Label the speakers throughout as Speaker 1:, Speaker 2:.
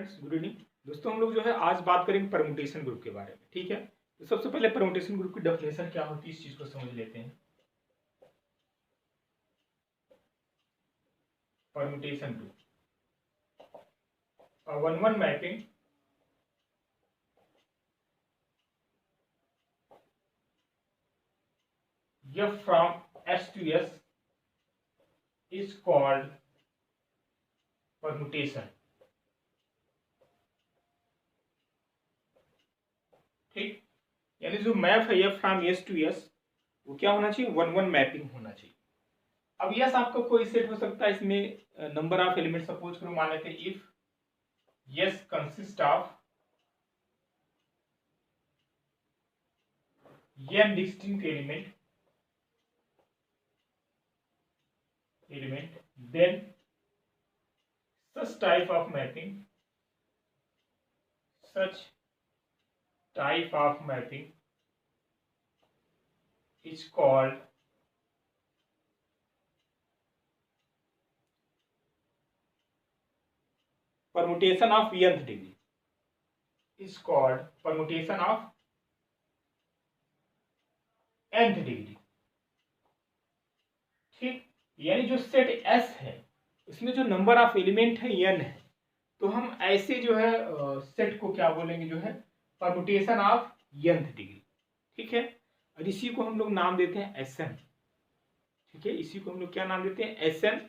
Speaker 1: Friends, good evening. दोस्तों, हम लोग जो है आज बात करेंगे परमुटेशन ग्रुप के बारे में। ठीक है, तो सबसे पहले परमुटेशन ग्रुप की डेफिनेशन क्या होती है इस चीज को समझ लेते हैं। Permutation group, one one mapping F from S to S is called permutation। ठीक, यानी जो मैप है F from S to S वो क्या होना चाहिए, वन वन मैपिंग होना चाहिए। अब यस आपका कोई सेट हो सकता है, इसमें नंबर ऑफ एलिमेंट सपोज करो मान लेते हैं if yes consist of n distinct element, then such type of mapping is called permutation of nth degree, is called permutation of nth degree। ठीक, यानी जो सेट S है उसमें जो नंबर ऑफ एलिमेंट है n है, तो हम ऐसे जो है सेट को क्या बोलेंगे, जो है परमुटेशन ऑफ nth डिग्री। ठीक है, और इसी को हम लोग नाम देते हैं Sn। ठीक है, इसी को हम लोग क्या नाम देते हैं, Sn।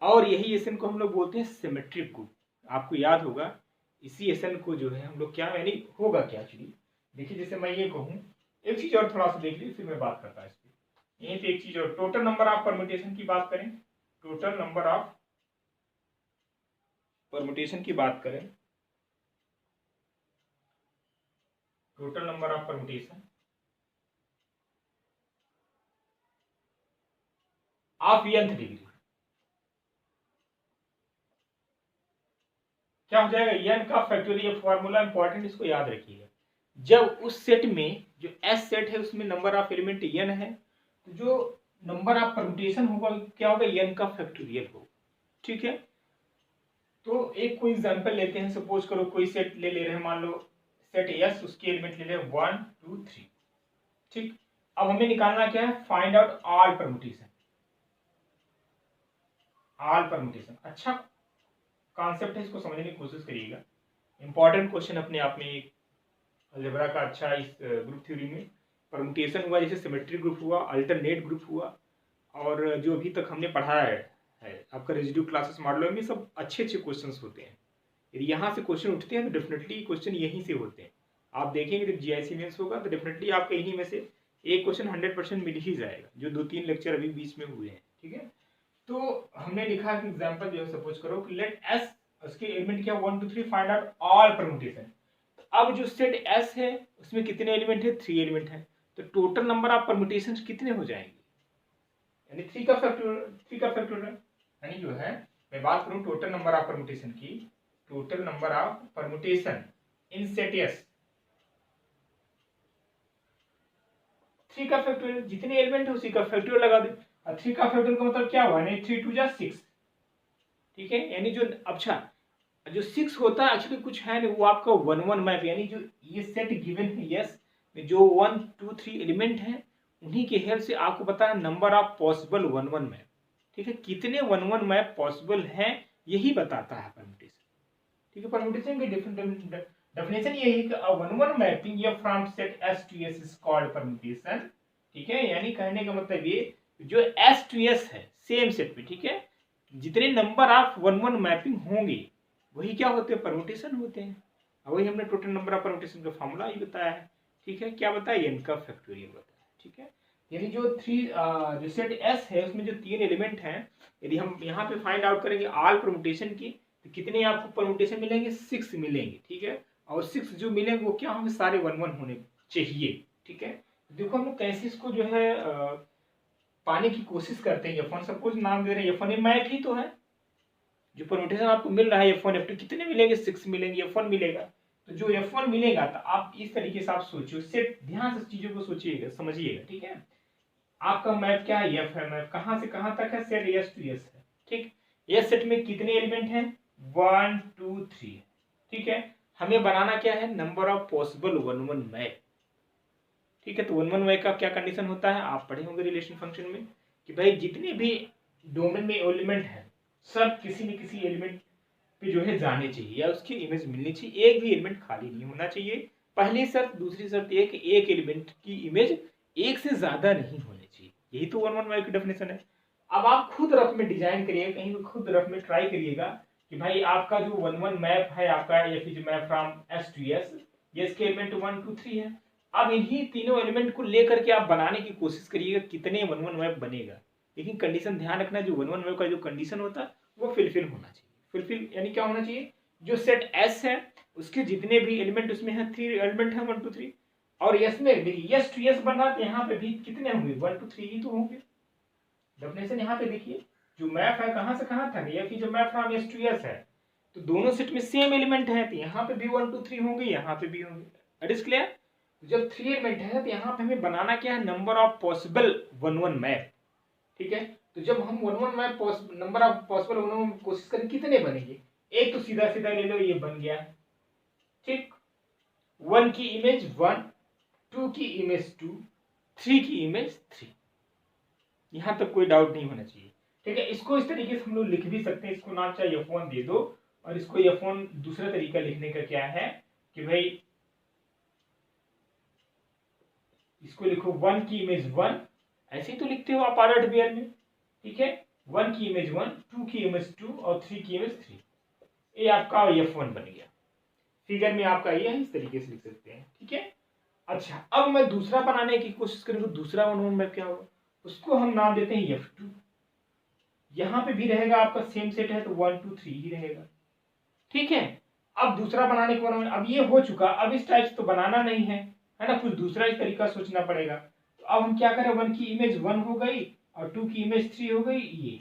Speaker 1: और यही Sn को हम लोग बोलते हैं सिमेट्रिक ग्रुप। आपको याद होगा इसी Sn को जो है हम लोग क्या, यानी होगा क्या एक्चुअली, देखिए जैसे मैं ये कहूँ, एक चीज और थोड़ा सा देख लीजिए फिर मैं बात करता हूँ इस पर। यहीं पे एक चीज और, टोटल नंबर ऑफ परमुटेशन की बात करें, टोटल नंबर ऑफ परमुटेशन की बात करें, total number of permutation of nth degree क्या हो जाएगा, n का फैक्टोरियल फॉर्मूला इंपॉर्टेंट, इसको याद रखिएगा। जब उस सेट में जो S सेट है उसमें नंबर ऑफ एलिमेंट n है, तो जो नंबर ऑफ परमुटेशन होगा क्या होगा, n का फैक्टोरियल होगा। ठीक है, तो एक कोई एग्जांपल लेते हैं, सपोज करो कोई सेट ले ले रहे हैं, मान लो सेट S, उसके एलिमेंट ले ले 1 2 3। ठीक, अब हमें निकालना क्या है, find out all permutation. All permutation अच्छा कॉन्सेप्ट है, इसको समझने की कोशिश करिएगा। इंपॉर्टेंट क्वेश्चन अपने आप में एक अलजेब्रा का। अच्छा, इस ग्रुप थ्योरी में परमुटेशन हुआ, जैसे सिमेट्रिक ग्रुप हुआ, अल्टरनेट ग्रुप हुआ, और जो अभी तक हमने पढ़ा है आपका रेजिड्यू क्लासेस मॉडल में, सब अच्छे अच्छे क्वेश्चंस होते हैं। यदि यहाँ से क्वेश्चन उठते हैं तो डेफिनेटली क्वेश्चन यहीं से होते हैं। आप देखेंगे जब जीआईसी मेंस होगा तो डेफिनेटली आपका इन्हीं में से एक क्वेश्चन 100% मिल ही जाएगा, जो 2-3 लेक्चर अभी बीच में हुए हैं। ठीक है, तो हमने लिखा कि एग्जांपल जो है, सपोज करो कि लेट एस, उसके एलिमेंट क्या 1 2 3, फाइंड आउट ऑल परमुटेशन। अब जो सेट एस है उसमें कितने एलिमेंट है, 3 एलिमेंट है, तो टोटल नंबर ऑफ परमुटेशन कितने हो जाएंगे, यानी 3 का फैक्टोरियल यानी जो है, मैं बात करूं टोटल नंबर ऑफ परमुटेशन की, total number of permutation in set S, 3 का फैक्टोरियल, जितने एलिमेंट है उसी का फैक्टोरियल लगा दे। और 3 का फैक्टोरियल का मतलब क्या हुआ, यानी 3 2 6। ठीक है, यानी जो अच्छा जो 6 होता है एक्चुअली कुछ है नहीं, वो आपका 1 1 मैप, यानी जो ये सेट गिवन है यस में जो 1 2 3 एलिमेंट है, उन्हीं के हेल्प से आपको पता है नंबर ऑफ पॉसिबल 1 1 मैप। ठीक है, कितने 1 1 मैप पॉसिबल हैं यही बताता है परमुटेशन। ठीक है, परमुटेशन की डेफिनेशन यही है कि अ 1 1 मैपिंग या from set S to S is called permutation. ठीक है, यानी कहने का मतलब ये जो S to S है सेम सेट पे, ठीक है, जितने नंबर ऑफ 1 1 मैपिंग होंगे वही क्या होते हैं, परमुटेशन होते हैं। और वही हमने टोटल नंबर ऑफ परमुटेशन का फॉर्मूला ही बताया है। ठीक है, क्या बताया, n का फैक्टोरियल बताया। ठीक है, यानी जो जो सेट S है उसमें जो 3 एलिमेंट हैं, यदि हम यहाँ पे फाइंड आउट करेंगे ऑल परमुटेशन की, तो कितने आपको परमुटेशन मिलेंगे, 6 मिलेंगे। ठीक है, और 6 जो मिलेंगे वो क्या होंगे, सारे 1 1 होने चाहिए। ठीक है, देखो हम लोग कैसे इसको जो है पाने की कोशिश करते हैं। F1 सपोज नाम दे रहे हैं, F1 मैप ही तो है, जो परमुटेशन आपको मिल रहा है F1 F2 कितने मिलेंगे, 6 मिलेंगे, F1 मिलेगा। तो जो F1 मिलेगा, तो आप इस तरीके से आप सोचिए, सेट ध्यान से चीजों को सोचिएगा, समझिएगा। ठीक है, आपका मैप क्या है, F है, मैप कहां से कहां तक है, सेट S to S है। ठीक, S सेट में कितने एलिमेंट हैं, 1 2 3। ठीक है, हमें बनाना क्या है, नंबर ऑफ पॉसिबल 1 1 मैप। ठीक है, तो 1 1 मैप का क्या कंडीशन होता है, आप पढ़े होंगे रिलेशन फंक्शन में कि भाई जितने भी डोमेन में एलिमेंट है सब किसी न किसी एलिमेंट पे जो है जाने चाहिए या उसकी इमेज मिलनी चाहिए, एक भी एलिमेंट खाली नहीं होना चाहिए। पहली शर्त। दूसरी शर्त ये कि एक एलिमेंट की इमेज एक से ज्यादा नहीं होनी चाहिए। यही तो 1 1 मैप की डेफिनेशन है। अब आप खुद रफ में डिजाइन करिएगा, कहीं भी खुद रफ में ट्राई करिएगा कि भाई आपका जो 1 1 मैप है आपका, या फिर जो map from S to S, ये इसके एलिमेंट 1 2 3 है। अब इन्हीं तीनों एलिमेंट को लेकर के आप बनाने की कोशिश करिएगा कितने 1 1 मैप बनेगा। लेकिन कंडीशन ध्यान रखना, जो 1 1 मैप का जो कंडीशन होता है वो फिलफिल होना चाहिए। फिलफिल यानी क्या होना चाहिए, जो सेट एस है उसके जितने भी एलिमेंट उसमें है 3 एलिमेंट है 1 2 3, और यस में देखिए यस टू यस बन रहा तो यहाँ पे भी कितने होंगे 1 2 3 ही तो होंगे। डेफिनेशन यहाँ पे देखिए, जो मैप है कहाँ से कहाँ तक, या फिर जो map from S to S है तो दोनों सेट में सेम एलिमेंट है, तो यहाँ पे भी 1 2 3 होंगे, यहाँ पे भी होंगे। It is clear. जब 3 एलिमेंट है तो यहाँ पे हमें बनाना क्या है, नंबर ऑफ पॉसिबल 1 1 मैप। ठीक है, तो जब हम 1 1 मैप नंबर ऑफ पॉसिबल 1 1 कोशिश करें कितने बनेंगे, एक तो सीधा सीधा ले लो, ये बन गया। ठीक, 1 की इमेज 1, 2 की इमेज 2, 3 की इमेज 3। यहां तक कोई डाउट नहीं होना चाहिए। ठीक है, इसको इस तरीके से हम लोग लिख भी सकते हैं, इसको नाम चाहे F1 दे दो, और इसको F1 दूसरा तरीका लिखने का क्या है कि भाई इसको लिखो 1 की इमेज 1, ऐसे ही तो लिखते हो आप ऑर्डर्ड पेयर में। ठीक है, 1 की इमेज 1, 2 की इमेज 2 और 3 की इमेज 3। ये आपका F1 बन गया। फिगर में आपका ये इस तरीके से लिख सकते हैं। ठीक है, अच्छा अब मैं दूसरा बनाने की कोशिश करूँ तो दूसरा 1 1 मैप क्या होगा, उसको हम नाम देते हैं F2। यहां पे भी रहेगा आपका सेम सेट है तो 1 2 3 ही रहेगा। ठीक है, अब दूसरा बनाने के बाद अब ये हो चुका, अब इस टाइप से तो बनाना नहीं है ना, कुछ दूसरा ही तरीका सोचना पड़ेगा। तो अब हम क्या करें, 1 की इमेज 1 हो गई और 2 की इमेज 3 हो गई ये।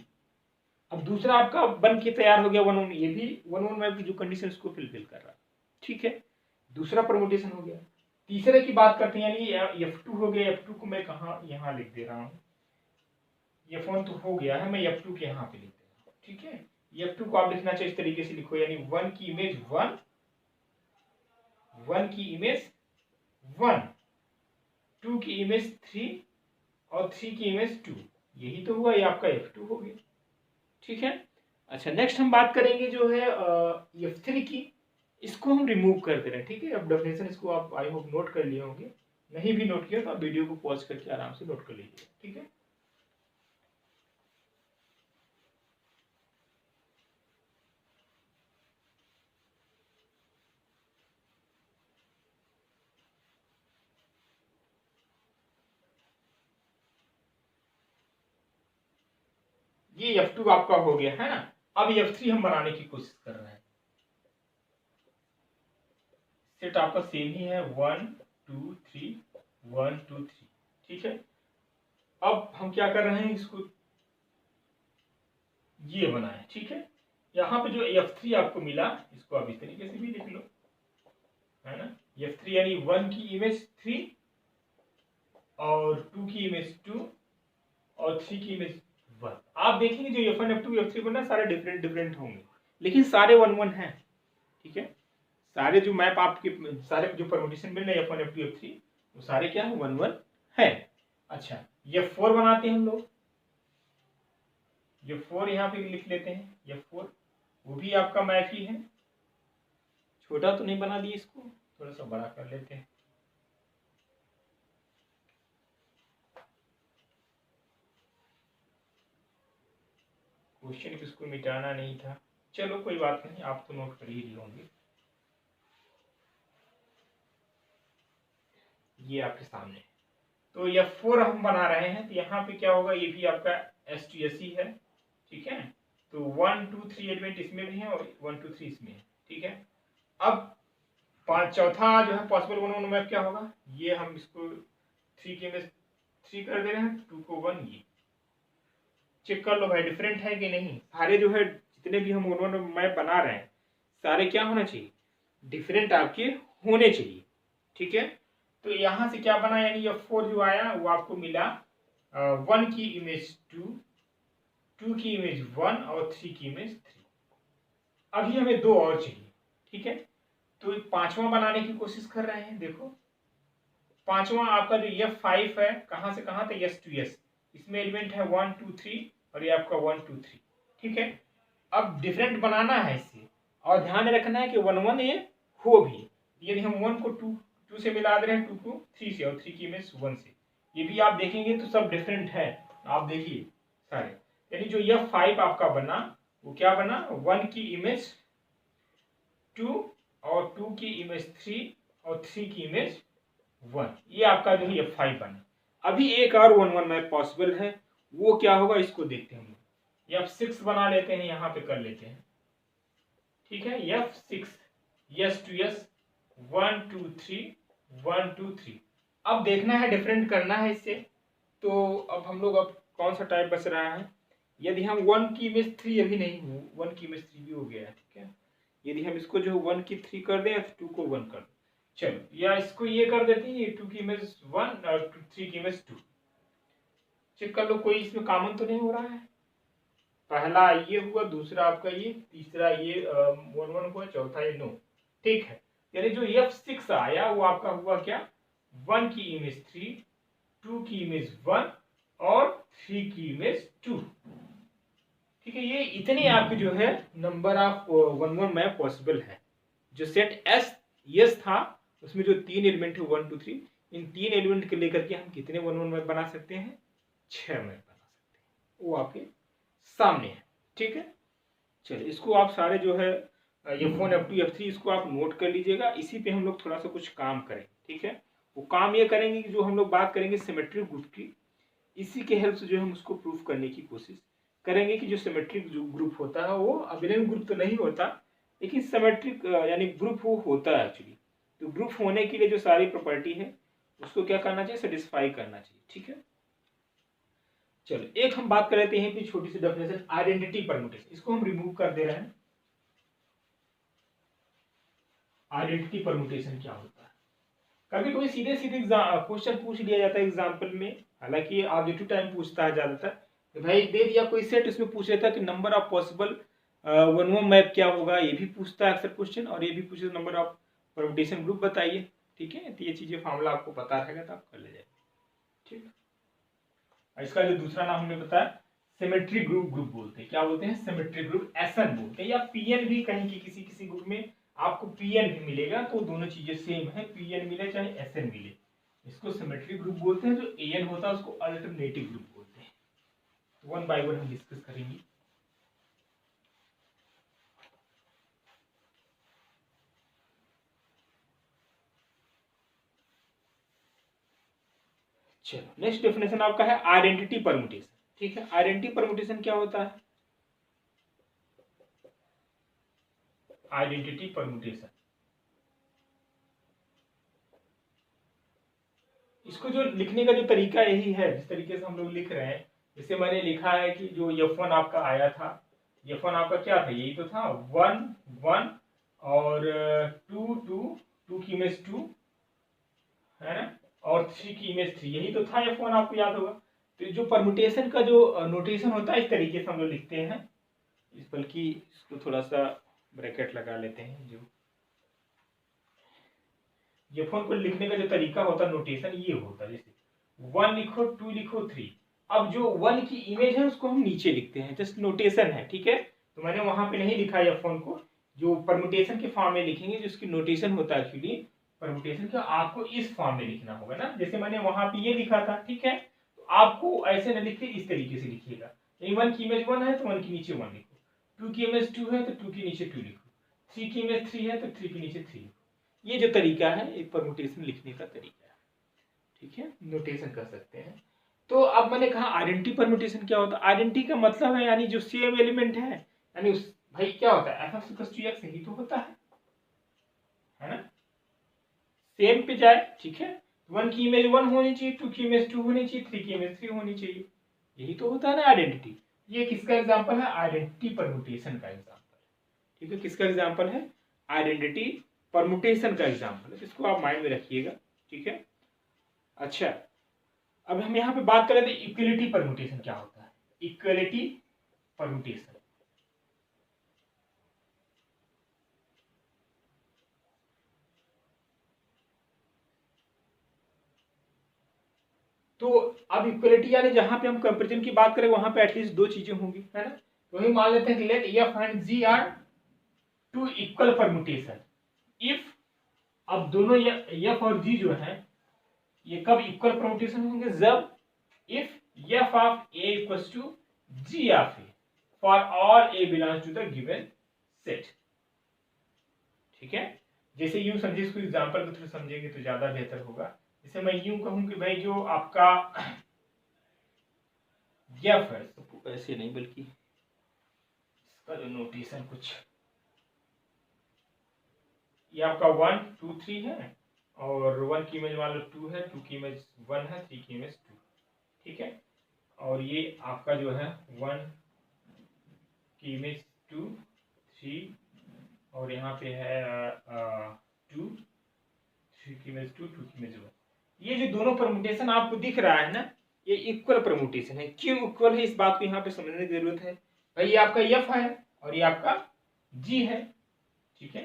Speaker 1: अब दूसरा आपका बन के तैयार हो गया 1 1, ये भी 1 1 मैप की जो कंडीशन उसको फिलफिल कर रहा है। ठीक है, दूसरा परमुटेशन हो गया। तीसरे की बात करते हैं, यानी F2 हो गया। F2 को मैं कहा यहाँ लिख दे रहा हूँ, F1 तो हो गया है, मैं F2 के यहाँ पे लिख दे रहा हूँ। ठीक है, F2 को आप लिखना चाहिए इस तरीके से लिखो, यानी 1 की इमेज 1, 1 की इमेज 1, 2 की इमेज 3 और 3 की इमेज 2। यही तो हुआ, ये आपका F2 हो गया। ठीक है, अच्छा नेक्स्ट हम बात करेंगे जो है F3 की। इसको हम रिमूव कर दे रहे हैं। ठीक है, अब डेफिनेशन इसको आप आई होप नोट कर लिए होंगे, नहीं भी नोट किया तो आप वीडियो को पॉज करके आराम से नोट कर लीजिए। ठीक है, ये F2 आपका हो गया है ना। अब F3 हम बनाने की कोशिश कर रहे हैं। सेट आपका सेम ही है 1 2 3 1 2 3। ठीक है, अब हम क्या कर रहे हैं, इसको ये बनाए। ठीक है, यहाँ पे जो F3 आपको मिला इसको आप इस तरीके से भी लिख लो, है ना। F3 यानी 1 की इमेज 3 और 2 की इमेज 2 और 3 की इमेज 1। आप देखेंगे जो F1 F2 F3 बना सारे डिफरेंट डिफरेंट होंगे, लेकिन सारे 1 1 हैं। ठीक है, सारे जो मैप आपके सारे जो परमुटेशन मिल रहे हैं F1 F2 F3 वो सारे क्या है 1 1 है। अच्छा, F4 बनाते हैं हम लोग। F4 यहाँ पे लिख लेते हैं F4, वो भी आपका मैप ही है। छोटा तो नहीं बना दिए, इसको थोड़ा सा बड़ा कर लेते हैं। क्वेश्चन किसको मिटाना नहीं था, चलो कोई बात नहीं, आप तो नोट कर ही लिए होंगे। ये आपके सामने, तो F4 हम बना रहे हैं, तो यहाँ पे क्या होगा, ये भी आपका S2S ही है। ठीक है, तो 1 2 3 एलिमेंट इसमें भी है और 1 2 3 इसमें है। ठीक है, अब चौथा जो है पॉसिबल 1 1 मैप क्या होगा, ये हम इसको 3 के में 3 कर दे रहे हैं, 2 को 1। ये चेक कर लो भाई डिफरेंट है कि नहीं। सारे जो है जितने भी हम 1 1 मैप बना रहे हैं सारे क्या होना चाहिए, डिफरेंट आपके होने चाहिए। ठीक है, तो यहां से क्या बना, यानी F4 जो आया वो आपको मिला 1 की इमेज 2, 2 की इमेज 1 और 3 की इमेज 3। अभी हमें दो और चाहिए। ठीक है, तो पांचवा बनाने की कोशिश कर रहे हैं। देखो पांचवा आपका जो F5 है, कहां से कहां तक, S to S, इसमें एलिमेंट है 1 2 3 और ये आपका 1 2 3। ठीक है, अब डिफरेंट बनाना है इससे, और ध्यान रखना है कि 1 1 ये हो भी। यदि हम 1 को 2 से मिला दे रहे हैं, 2 को 3 से, और 3 की इमेज 1 से, ये भी आप देखेंगे तो सब डिफरेंट है। आप देखिए सारे, यानी जो F5 आपका बना वो क्या बना, 1 की इमेज 2 और 2 की इमेज 3 और 3 की इमेज 1, ये आपका जो है F5 बना। अभी एक और 1 1 मैप पॉसिबल है, वो क्या होगा इसको देखते हैं हम। F6 बना लेते हैं, यहाँ पे कर लेते हैं। ठीक है, F6 S to S 1 2 3 1 2 3। अब देखना है, डिफरेंट करना है इससे। तो अब हम लोग, अब कौन सा टाइप बच रहा है, यदि हम 1 की इमेज 3 अभी नहीं हो, 1 की इमेज 3 भी हो गया है। ठीक है, यदि हम इसको जो 1 की 3 कर दें, 2 को 1 कर दें, चलो, या इसको ये कर देते हैं, 2 की इमेज 1 और 3 की इमेज 2। चेक कर लो कोई इसमें कॉमन तो नहीं हो रहा है। पहला ये हुआ, दूसरा आपका ये, तीसरा ये 1 1 हुआ, चौथा ये नो। ठीक है, यानी जो F6 आया वो आपका हुआ क्या, 1 की इमेज 3, 2 की इमेज 1 और 3 की इमेज 2। ठीक है, ये इतने आपके जो है नंबर ऑफ 1 1 मैप पॉसिबल है। जो सेट S था उसमें जो 3 एलिमेंट है 1 2 3, इन 3 एलिमेंट के लेकर के हम कितने 1 1 मैप बना सकते हैं, 6 मैप बना सकते हैं। वो आपके सामने है। ठीक है, चलिए इसको आप सारे जो है F1 F2 F3 इसको आप नोट कर लीजिएगा। इसी पे हम लोग थोड़ा सा कुछ काम करें। ठीक है, वो काम ये करेंगे कि जो हम लोग बात करेंगे सिमेट्रिक ग्रुप की, इसी के हेल्प से जो हम उसको प्रूफ करने की कोशिश करेंगे कि जो सिमेट्रिक जो ग्रुप होता है वो अभिन्न ग्रुप तो नहीं होता, लेकिन सिमेट्रिक यानी ग्रुप वो होता है एक्चुअली। तो ग्रुप होने के लिए जो सारी प्रॉपर्टी है उसको क्या करना चाहिए, सेटिस्फाई करना चाहिए। ठीक है, चलो एक हम बात कर लेते हैं कि छोटी सी डेफिनेशन, आइडेंटिटी परम्यूटेशन, इसको हम रिमूव कर दे रहे हैं। आइडेंटिटी परम्यूटेशन क्या होता है, कभी कभी सीधे सीधे क्वेश्चन पूछ लिया जाता है एग्जाम्पल में, हालांकि ऑब्जेक्टिव टाइम पूछता है ज्यादातर, तो भाई दे दिया कोई सेट, उसमें पूछ लेता है कि नंबर ऑफ पॉसिबल 1 1 मैप क्या होगा, ये भी पूछता है अक्सर क्वेश्चन, और ये भी पूछे नंबर ऑफ परम्यूटेशन ग्रुप बताइए। ठीक है, तो ये चीजें फॉर्मूला आपको पता रहेगा तो आप कर ले जाएंगे। ठीक, इसका जो दूसरा नाम हमने बताया सिमेट्रिक ग्रुप बोलते हैं। क्या बोलते हैं, सिमेट्रिक ग्रुप, SN बोलते हैं, या PN भी कहीं की किसी किसी ग्रुप में आपको PN भी मिलेगा, तो दोनों चीजें सेम है, PN मिले चाहे SN मिले, इसको सिमेट्रिक ग्रुप बोलते हैं। जो AN होता है उसको अल्टरनेटिव ग्रुप बोलते हैं। वन बाय वन हम डिस्कस करेंगे। चलो नेक्स्ट डेफिनेशन आपका है आइडेंटिटी परम्यूटेशन। ठीक है, आइडेंटिटी परम्यूटेशन क्या होता है, आइडेंटिटी परम्यूटेशन, इसको जो लिखने का जो तरीका यही है, जिस तरीके से हम लोग लिख रहे हैं। जैसे मैंने लिखा है कि जो F1 आपका आया था, F1 आपका क्या था, यही तो था 1 1 और 2 2, 2 की इमेज 2 है ना, और 3 की इमेज 3, यही तो था F1, आपको याद होगा। तो जो परम्यूटेशन का जो नोटेशन होता है इस तरीके से हम लोग लिखते हैं। बल्कि इसको थोड़ा सा ब्रैकेट लगा लेते हैं। जो F1 को लिखने का जो तरीका होता है नोटेशन ये होता है, जैसे 1 लिखो 2 लिखो 3। अब जो 1 की इमेज है उसको हम नीचे लिखते हैं, जस्ट नोटेशन है। ठीक है, तो मैंने वहां पे नहीं लिखा F1 को, जो परम्यूटेशन के फॉर्म में लिखेंगे, जिसकी नोटेशन होता है एक्चुअली परम्यूटेशन का, आपको इस फॉर्म में लिखना होगा ना, जैसे मैंने वहां पे ये लिखा था। ठीक है, तो आपको ऐसे न लिख के इस तरीके से लिखिएगा। 1 की इमेज 1 है तो 1 के नीचे 1 लिखो, 2 की इमेज 2 है तो 2 के नीचे 2 लिखो, 3 की इमेज 3 है तो 3 के नीचे 3 लिखो। ये जो तरीका है एक परम्यूटेशन लिखने का तरीका है। ठीक है, नोटेशन कर सकते हैं। तो अब मैंने कहा आइडेंटिटी परम्यूटेशन क्या होता है, आइडेंटिटी का मतलब है यानी जो सेम एलिमेंट है, यानी उस भाई क्या होता है f(x) यही तो होता है ना, सेम पे जाए। ठीक है, 1 की इमेज 1 होनी चाहिए, 2 की इमेज 2 होनी चाहिए, 3 की इमेज 3 होनी चाहिए, यही तो होता है ना आइडेंटिटी। ये किसका एग्जाम्पल है, आइडेंटिटी परम्यूटेशन का एग्जाम्पल। ठीक है, किसका एग्जाम्पल है, आइडेंटिटी परम्यूटेशन का एग्जाम्पल है, इसको आप माइंड में रखिएगा। ठीक है, अच्छा अब हम यहाँ पे बात करें तो इक्वलिटी परम्यूटेशन क्या होता है, इक्वलिटी परम्यूटेशन, तो अब इक्वलिटी यानी जहां पे हम कंपेरिजन की बात करें वहां पे एटलीस्ट दो चीजें होंगी, है ना। तो वही मान लेते हैं let F and G are two equal permutation. If अब दोनों एफ और जी जो है ये कब इक्वल परम्यूटेशन होंगे, जब if F of A equals to G of A for all A belongs to the given set. ठीक है, जैसे यूं समझिए, इसको एग्जांपल के थ्रू समझेंगे तो ज्यादा बेहतर होगा। जैसे मैं यूं कहूं कि भाई जो आपका एफ है, ऐसे नहीं बल्कि इसका जो नोटेशन कुछ, ये आपका 1 2 3 है और 1 की इमेज मान लो 2 है, 2 की इमेज 1 है, 3 की इमेज 2। ठीक है, और ये आपका जो है 1 की इमेज 2 3 और यहाँ पे है 2 3 की इमेज 2 2 की इमेज 1। ये जो दोनों परमुटेशन आपको दिख रहा है ना, ये इक्वल परमुटेशन है। क्यों इक्वल है, इस बात को यहाँ पे समझने की जरूरत है। भाई ये आपका एफ है और ये आपका जी है। ठीक है,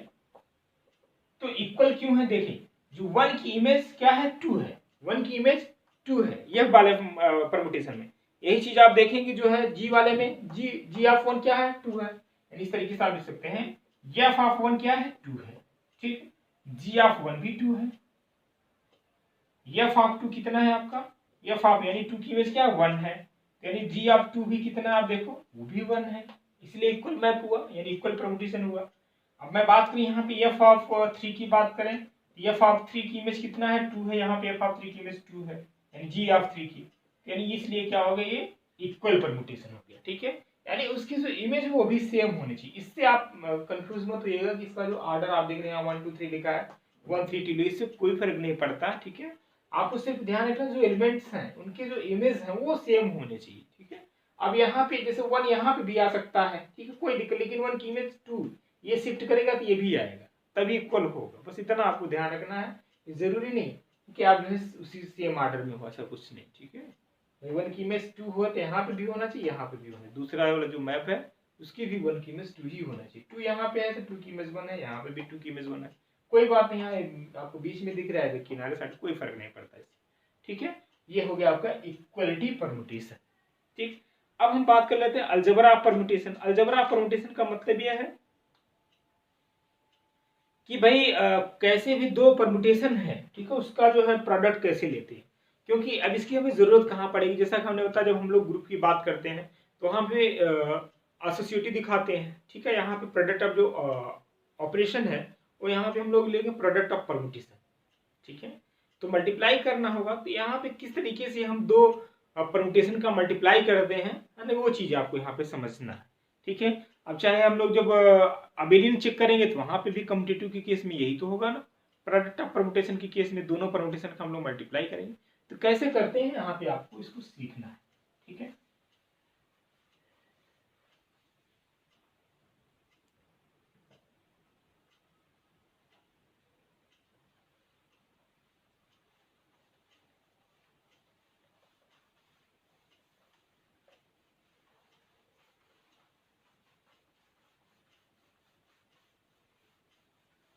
Speaker 1: तो इक्वल क्यों है, देखिए जो 1 की इमेज क्या है 2 है, 1 की इमेज 2 है एफ वाले परमुटेशन में। यही चीज आप देखेंगे जो है जी वाले में, जी ऑफ 1 क्या है 2 है। इस तरीके से आप लिख सकते हैं एफ ऑफ 1 क्या है 2 है। ठीक, जी ऑफ 1 भी 2 है। एफ ऑफ 2 कितना है आपका, एफ ऑफ यानी 2 की इमेज क्या 1 है, यानी जी ऑफ 2 भी कितना है आप देखो वो भी 1 है, इसलिए इक्वल मैप हुआ यानी इक्वल परमुटेशन हुआ। अब मैं बात करें यहाँ पे एफ ऑफ 3 की बात करें, एफ ऑफ 3 की इमेज कितना है 2 है, यहाँ पे एफ ऑफ 3 की इमेज 2 है यानी जी ऑफ 3 की, यानी इसलिए क्या हो गया ये इक्वल परमुटेशन हो गया। ठीक है, यानी उसकी जो इमेज है वो भी सेम होनी चाहिए। इससे आप कंफ्यूज मत होइएगा कि इसका जो ऑर्डर आप देख रहे हैं 1 2 3 लिखा है 1 3 2, इससे कोई फर्क नहीं पड़ता। ठीक है, आपको सिर्फ ध्यान रखना जो एलिमेंट्स हैं उनके जो इमेज हैं वो सेम होने चाहिए। ठीक है, अब यहाँ पे जैसे 1 यहाँ पे भी आ सकता है, ठीक है कोई दिक्कत, लेकिन 1 की इमेज 2 ये शिफ्ट करेगा तो ये भी आएगा, तभी इक्वल होगा। बस इतना आपको ध्यान रखना है, जरूरी नहीं कि आप जो है उसी सेम ऑर्डर में हो, ऐसा कुछ नहीं। ठीक है, 1 की इमेज 2 हो तो यहाँ पे भी होना चाहिए, यहाँ पे भी होना चाहिए। दूसरा वाला जो मैप है उसकी भी 1 की इमेज 2 ही होना चाहिए। 2 यहाँ पे है तो 2 की इमेज 1 है, यहाँ पे भी 2 की इमेज 1 है, कोई बात नहीं। यहाँ आपको बीच में दिख रहा है तो किनारे साइड कोई फर्क नहीं पड़ता इससे। ठीक है, ये हो गया आपका इक्वलिटी परमुटेशन। ठीक, अब हम बात कर लेते हैं algebra of permutation. Algebra of permutation का मतलब यह है कि भाई कैसे भी दो परमुटेशन है, ठीक है, उसका जो है प्रोडक्ट कैसे लेते हैं। क्योंकि अब इसकी हमें जरूरत कहाँ पड़ेगी, जैसा कि हमने बताया जब हम लोग ग्रुप की बात करते हैं तो हम पे एसोसिएटिव दिखाते हैं। ठीक है, यहाँ पे प्रोडक्ट ऑफ जो ऑपरेशन है वो यहाँ पे हम लोग लेंगे प्रोडक्ट ऑफ परमुटेशन। ठीक है, तो मल्टीप्लाई करना होगा, तो यहाँ पे किस तरीके से हम दो परमुटेशन का मल्टीप्लाई करते हैं, है ना, वो चीज आपको यहाँ पे समझना है। ठीक है, अब चाहे हम लोग जब अबेलियन चेक करेंगे तो वहां पे भी कम्यूटेटिव के केस में यही तो होगा ना, प्रोडक्ट ऑफ परमुटेशन के केस में दोनों परमुटेशन का हम लोग मल्टीप्लाई करेंगे। तो कैसे करते हैं यहाँ पे आपको इसको सीखना है। ठीक है,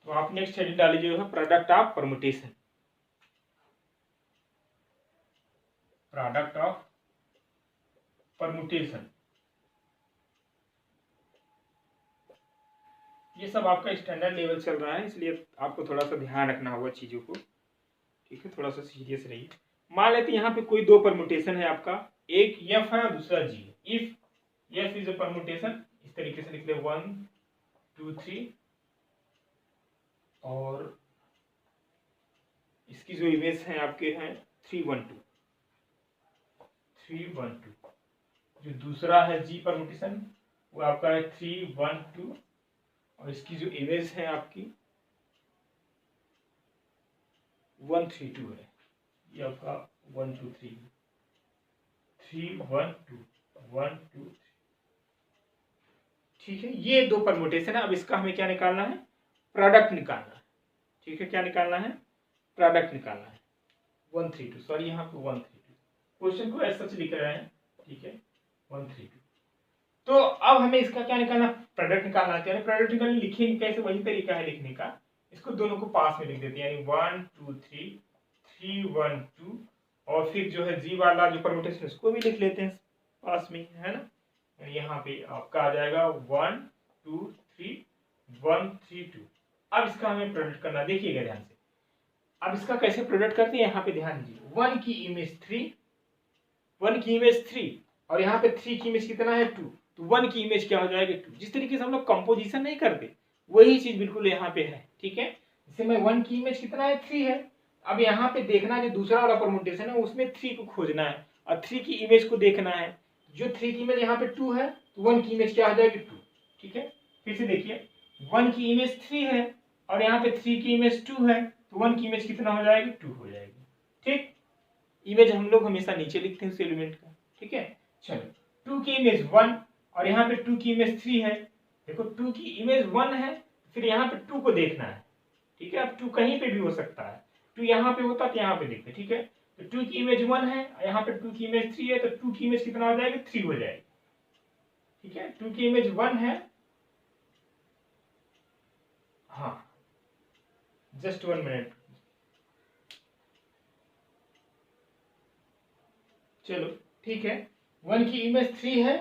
Speaker 1: तो आप नेक्स्ट हेडिंग डालिए जो है product of permutation. Product of permutation, ये सब आपका स्टैंडर्ड लेवल चल रहा है, इसलिए आपको थोड़ा सा ध्यान रखना होगा चीजों को। ठीक है, थोड़ा सा सीरियस रहिए। मान लेते यहाँ पे कोई दो परमुटेशन है आपका, एक एफ है और दूसरा जी है। If F is a permutation, इस तरीके से लिख ले 1 2 3, और इसकी जो इमेज है आपके हैं 3 1 2 3 1 2। जो दूसरा है जी परमुटेशन वो आपका है 3 1 2, और इसकी जो इमेज है आपकी 1 3 2 है। ये आपका 1 2 3 3 1 2 1 2 3। ठीक है, ये दो परमुटेशन है। अब इसका हमें क्या निकालना है, प्रोडक्ट निकालना है। ठीक है, क्या निकालना है, प्रोडक्ट निकालना है। 1 3 2, सॉरी यहाँ पे 1 3 2 क्वेश्चन को ऐसा लिख रहे हैं। ठीक है, 1 3 2। तो अब हमें इसका क्या निकालना, प्रोडक्ट निकालना है। प्रोडक्ट निकालने लिखेंगे कैसे, वही तरीका है लिखने का। इसको दोनों को पास में लिख देते हैं, यानी 1 2 3 3 1 2 और फिर जो है जी वाला जो परमुटेशन उसको भी लिख लेते हैं पास में, है ना। यहाँ पे आपका आ जाएगा 1 2 3 1 3 2। अब इसका हमें प्रोडक्ट करना, देखिएगा ध्यान से। अब इसका कैसे प्रोडक्ट करते हैं, यहाँ पे ध्यान दीजिए। 1 की इमेज 3, 1 की इमेज 3 और यहाँ पे 3 की इमेज कितना है 2, तो 1 की इमेज क्या हो जाएगी 2। जिस तरीके से हम लोग कंपोजिशन नहीं करते वही चीज बिल्कुल यहाँ पे है, ठीक है। जैसे मैं 1 की इमेज कितना है 3 है, अब यहाँ पे देखना जो दूसरा वाला परमुटेशन है उसमें 3 को खोजना है और 3 की इमेज को देखना है। जो 3 की इमेज यहाँ पे 2 है तो 1 की इमेज क्या हो जाएगी 2, ठीक है। फिर से देखिए 1 की इमेज 3 है और यहाँ पे 3 की इमेज 2 है तो 1 की इमेज कितना हो जाएगी 2 हो जाएगी, ठीक। इमेज हम लोग हमेशा नीचे लिखते हैं उस एलिमेंट का, ठीक है। चलो 2 की इमेज 1 और यहाँ पे 2 की इमेज 3 है। देखो 2 की इमेज 1 है फिर यहाँ पे 2 को देखना है, ठीक है। अब 2 कहीं पे भी हो सकता है, 2 यहाँ पे होता तो यहाँ पे देखते, ठीक है। तो 2 की इमेज 1 है यहाँ पे 2 की इमेज 3 है तो 2 की इमेज कितना हो जाएगी 3 हो जाएगी, ठीक है। 2 की इमेज 1 है, हाँ जस्ट 1 मिनट, चलो ठीक है। 1 की इमेज 3 है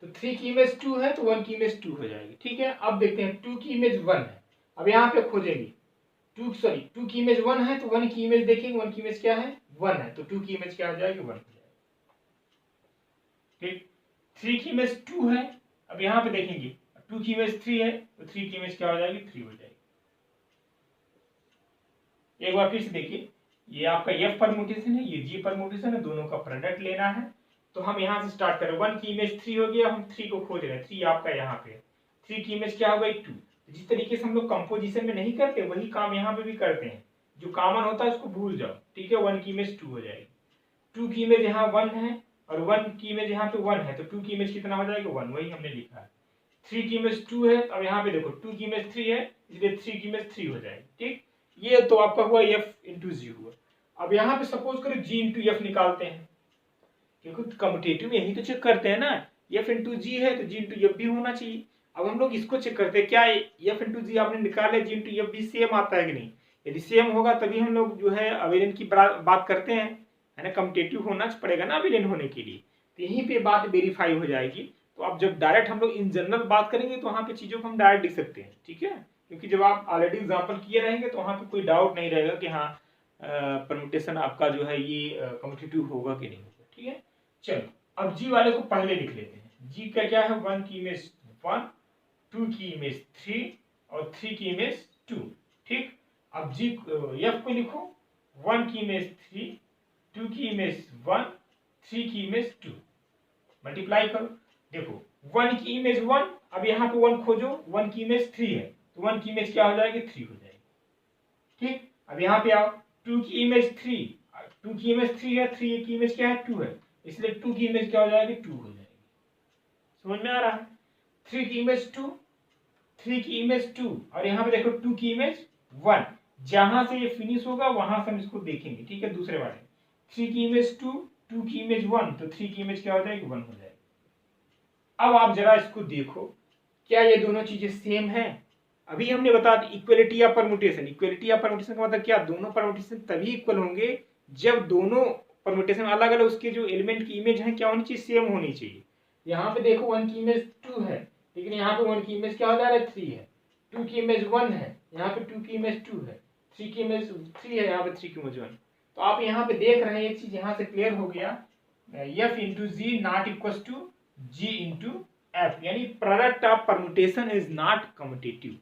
Speaker 1: तो 3 की इमेज 2 है तो 1 की इमेज 2 हो जाएगी, ठीक है। अब देखते हैं 2 की इमेज 1 है, अब यहाँ पे खोजेंगे 2 की इमेज 1 है तो 1 की इमेज देखेंगे, 1 की इमेज क्या है 1 है तो 2 की इमेज क्या हो जाएगी 1 हो जाएगी, ठीक। 3 की इमेज 2 है, अब यहाँ पे देखेंगे 2 की इमेज 3 है तो 3 की इमेज क्या हो जाएगी 3 हो जाएगी। एक बार फिर से देखिए, ये आपका एफ परमुटेशन है, ये जी परमुटेशन है, दोनों का प्रोडक्ट लेना है। तो हम यहाँ से स्टार्ट करें, 1 की इमेज 3 हो गया, हम 3 को खोज रहे हैं, 3 आपका यहाँ पे 3 की इमेज क्या हो गई 2। जिस तरीके से हम लोग कंपोजिशन में नहीं करते वही काम यहाँ पे भी करते हैं, जो कॉमन होता है उसको भूल जाओ, ठीक है। 1 की इमेज 2 हो जाएगी, 2 की इमेज यहाँ 1 है और 1 की इमेज यहाँ पे 1 है तो 2 की इमेज कितना हो जाएगा 1, वही हमने लिखा है। 3 की इमेज 2 है, अब यहाँ पे देखो 2 की इमेज 3 है इसलिए 3 की इमेज 3 हो जाएगी, ठीक। ये तो आपका हुआ एफ इंटू जी हुआ। अब यहाँ पे सपोज करो जी इंटू एफ निकालते हैं, क्योंकि कम्यूटेटिव में यही तो चेक करते हैं ना, एफ इंटू जी है तो जी इंटू एफ भी होना चाहिए। अब हम लोग इसको चेक करते हैं क्या एफ इंटू जी आपने निकाले, जी इंटू एफ भी सेम आता है कि नहीं। यदि सेम होगा तभी हम लोग जो है अवेलन की बात करते हैं, है ना। कम्यूटेटिव होना पड़ेगा ना अवेलन होने के लिए, तो यहीं पे बात वेरीफाई हो जाएगी। तो अब जब डायरेक्ट हम लोग इन जनरल बात करेंगे तो वहाँ पे चीजों को हम डायरेक्ट लिख सकते हैं, ठीक है। क्योंकि जब आप ऑलरेडी एग्जाम्पल किए रहेंगे तो वहाँ पे कोई डाउट नहीं रहेगा कि हाँ परमुटेशन आपका जो है ये कम्यूटेटिव होगा कि नहीं होगा, ठीक है। चलो अब जी वाले को पहले लिख लेते हैं। जी का क्या है 1 की इमेज 1, 2 की इमेज 3 और 3 की इमेज 2, ठीक। अब जी एफ को लिखो 1 की इमेज 3, 2 की इमेज 1, 3 की इमेज 2, मल्टीप्लाई करो। देखो 1 की इमेज 1, अब यहाँ पे 1 खोजो, 1 की इमेज 3 है तो 1 की इमेज क्या हो जाएगी 3 हो जाएगी, ठीक। अब यहाँ पे आओ 2 की इमेज 3, 2 की इमेज 3 है, 3 की इमेज क्या है 2 है, इसलिए 2 की इमेज क्या हो जाएगी 2 हो जाएगी। समझ में आ रहा है। 3 की इमेज 2, 3 की इमेज 2 और यहाँ पे देखो 2 की इमेज 1, जहां से ये फिनिश होगा वहां से हम इसको देखेंगे, ठीक है। दूसरे वाले 3 की इमेज 2, 2 की इमेज 1 तो 3 की इमेज क्या हो जाएगी 1 हो जाएगी। अब आप जरा इसको देखो, क्या ये दोनों चीजें सेम है। अभी हमने बता दी equality of permutation, equality of permutation का मतलब क्या, दोनों परमुटेशन तभी इक्वल होंगे जब दोनों परमुटेशन अलग अलग उसके जो एलिमेंट की इमेज है क्या होनी चाहिए सेम होनी चाहिए। यहाँ पे देखो 1 की इमेज 2 है लेकिन यहाँ पे 1 की इमेज क्या हो जा रहा है 3 है, 2 की इमेज 1 है यहाँ पे 2 की इमेज 2 है, 3 की इमेज 3 है यहाँ पे 3 की इमेज 1। तो आप यहाँ पे देख रहे हैं एक चीज यहाँ से क्लियर हो गया, F into G not equal to G into F, यानी product of permutation is not commutative,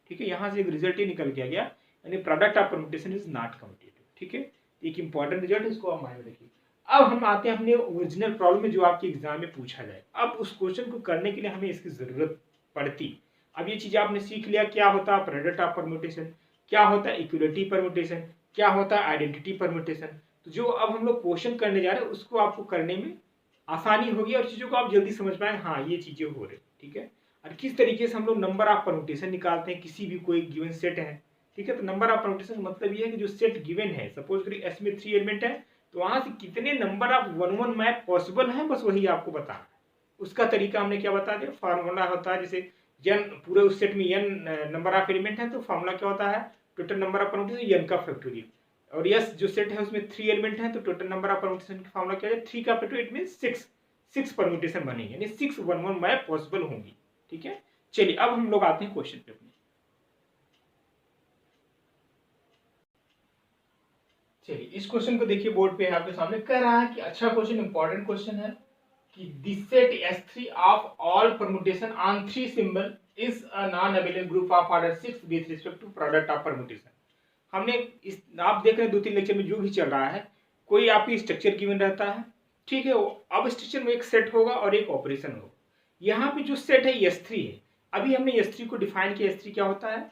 Speaker 1: ठीक है। यहाँ से एक रिजल्ट ही निकल के आ गया, यानी product of permutation is not commutative, ठीक है। एक इंपॉर्टेंट रिजल्ट, इसको आप माइंड में रखिए। अब हम आते हैं अपने ओरिजिनल प्रॉब्लम में जो आपके एग्जाम में पूछा जाए। अब उस क्वेश्चन को करने के लिए हमें इसकी जरूरत पड़ती। अब ये चीज आपने सीख लिया क्या होता है प्रोडक्ट ऑफ परमुटेशन, क्या होता है इक्वलिटी परमुटेशन, क्या होता है आइडेंटिटी परमुटेशन। तो जो अब हम लोग क्वेश्चन करने जा रहे हैं उसको आपको करने में आसानी होगी और चीजों को आप जल्दी समझ पाए, हाँ ये चीजें हो रही, ठीक है। और किस तरीके से हम लोग नंबर ऑफ परमुटेशन निकालते हैं, किसी भी कोई गिवन सेट है, ठीक है। तो नंबर ऑफ परमुटेशन का मतलब ये है कि जो सेट गिवन है, सपोज करिए एस में 3 एलिमेंट है तो वहां से कितने नंबर ऑफ 1-1 मैप पॉसिबल है, बस वही आपको बताना है। उसका तरीका हमने क्या बता दिया, फार्मूला होता है जैसे n पूरे उस सेट में n नंबर ऑफ एलिमेंट है तो फार्मूला क्या होता है total number of permutation n का फैक्टोरियल, और यस जो सेट है उसमें 3 एलिमेंट है, तो टोटल नंबर ऑफ परम्यूटेशन की फॉर्मूला क्या है, 3 का फैक्टर इट मींस 6 परम्यूटेशन बनेंगे, यानी 6 1-1 मैप पॉसिबल होंगी। ठीक है, चलिए अब हम लोग आते हैं क्वेश्चन पे अपने। चलिए इस क्वेश्चन को देखिए, बोर्ड पे है आपके सामने, कह रहा है कि अच्छा क्वेश्चन, इंपॉर्टेंट क्वेश्चन है कि this set S3 of all permutation on 3 symbol is a non abelian group of order 6 with respect to product of permutation. हमने इस आप देख रहे हैं 2-3 लेक्चर में जो भी चल रहा है, कोई आपकी स्ट्रक्चर गिवन रहता है, ठीक है, अब स्ट्रक्चर में एक सेट होगा और एक ऑपरेशन होगा। यहाँ पे जो सेट है S3 है, अभी हमने S3 को डिफाइन किया, S3 क्या होता है,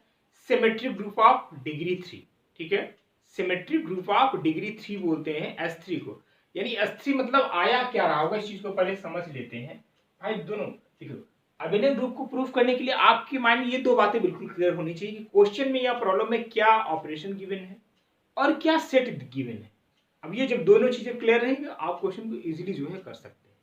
Speaker 1: सिमेट्रिक ग्रुप ऑफ डिग्री 3। ठीक है, सिमेट्रिक ग्रुप ऑफ डिग्री 3 बोलते हैं S3 को, यानी S3 मतलब आया क्या रहा होगा, इस चीज को पहले समझ लेते हैं भाई। दोनों देखो, अबेलियन ग्रुप को प्रूफ करने के लिए आपके माइंड में ये दो बातें बिल्कुल क्लियर होनी चाहिए कि क्वेश्चन में या प्रॉब्लम में क्या ऑपरेशन गिवन है और क्या सेट गिवन है। अब ये जब दोनों चीजें क्लियर रहेंगे आप क्वेश्चन को इजीली जो है कर सकते हैं।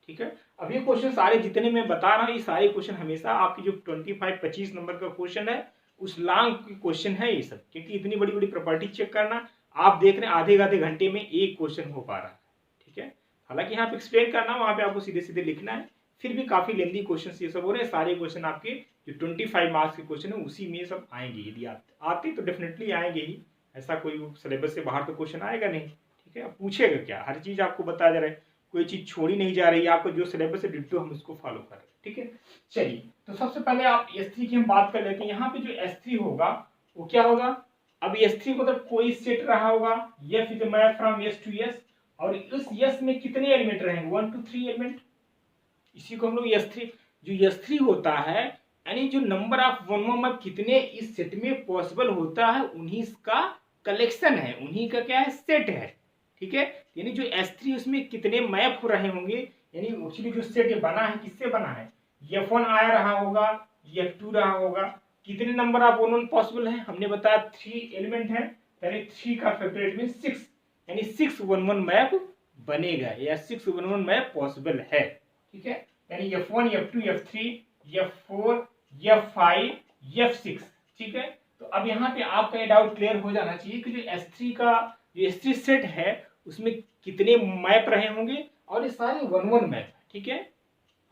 Speaker 1: ठीक है, अब ये क्वेश्चन सारे जितने मैं बता रहा हूँ, ये सारे क्वेश्चन हमेशा आपकी जो 25-25 नंबर का क्वेश्चन है उस लॉन्ग क्वेश्चन है ये सब, क्योंकि इतनी बड़ी बड़ी प्रॉपर्टी चेक करना, आप देख रहे हैं आधे घंटे में एक क्वेश्चन हो पा रहा है। ठीक है, हालांकि यहाँ पे एक्सप्लेन करना, वहां पे आपको सीधे सीधे लिखना है, फिर भी काफी लेंदी क्वेश्चन ये सब हो रहे हैं। सारे क्वेश्चन आपके जो 25 मार्क्स के क्वेश्चन है उसी में सब आएंगे, यदि आते तो डेफिनेटली आएंगे ही, ऐसा कोई सिलेबस से बाहर तो क्वेश्चन आएगा नहीं। ठीक है, पूछेगा क्या, हर चीज आपको बताया जा रहा है, कोई चीज छोड़ी नहीं जा रही है, आपको जो सिलेबस है डिट्टो हम उसको फॉलो कर रहे हैं। ठीक है, चलिए तो सबसे पहले आप S3 की हम बात कर लेते हैं। यहाँ पे जो S3 होगा वो क्या होगा, अब S3 मतलब कोई सेट रहा होगा, F is map from S to S, और उस S में कितने एलिमेंट रहेंगे, 1 to 3 एलिमेंट, इसी को हम लोग S3, जो S3 होता है यानी जो नंबर ऑफ वन मैप कितने इस सेट में पॉसिबल होता है उन्हीं का कलेक्शन है, उन्हीं का क्या है, सेट है। ठीक है, यानी जो S3 उसमें कितने मैप हो रहे होंगे, यानी एक्चुअली जो सेट ये बना है किससे बना है, F1 आ रहा होगा, F2 रहा होगा, कितने नंबर ऑफ वन पॉसिबल है, हमने बताया 3 एलिमेंट है, यानी 3 का फैक्टर में 6, यानी 6 1-1 मैप बनेगा या 6 1-1 मैप पॉसिबल है। ठीक है, यानी F1 F2 F3 F4 F5 F6। ठीक है, तो अब यहाँ पे आपका ये डाउट क्लियर हो जाना चाहिए कि जो S3 सेट है उसमें कितने मैप रहे होंगे, और ये सारे 1-1 मैप। ठीक है,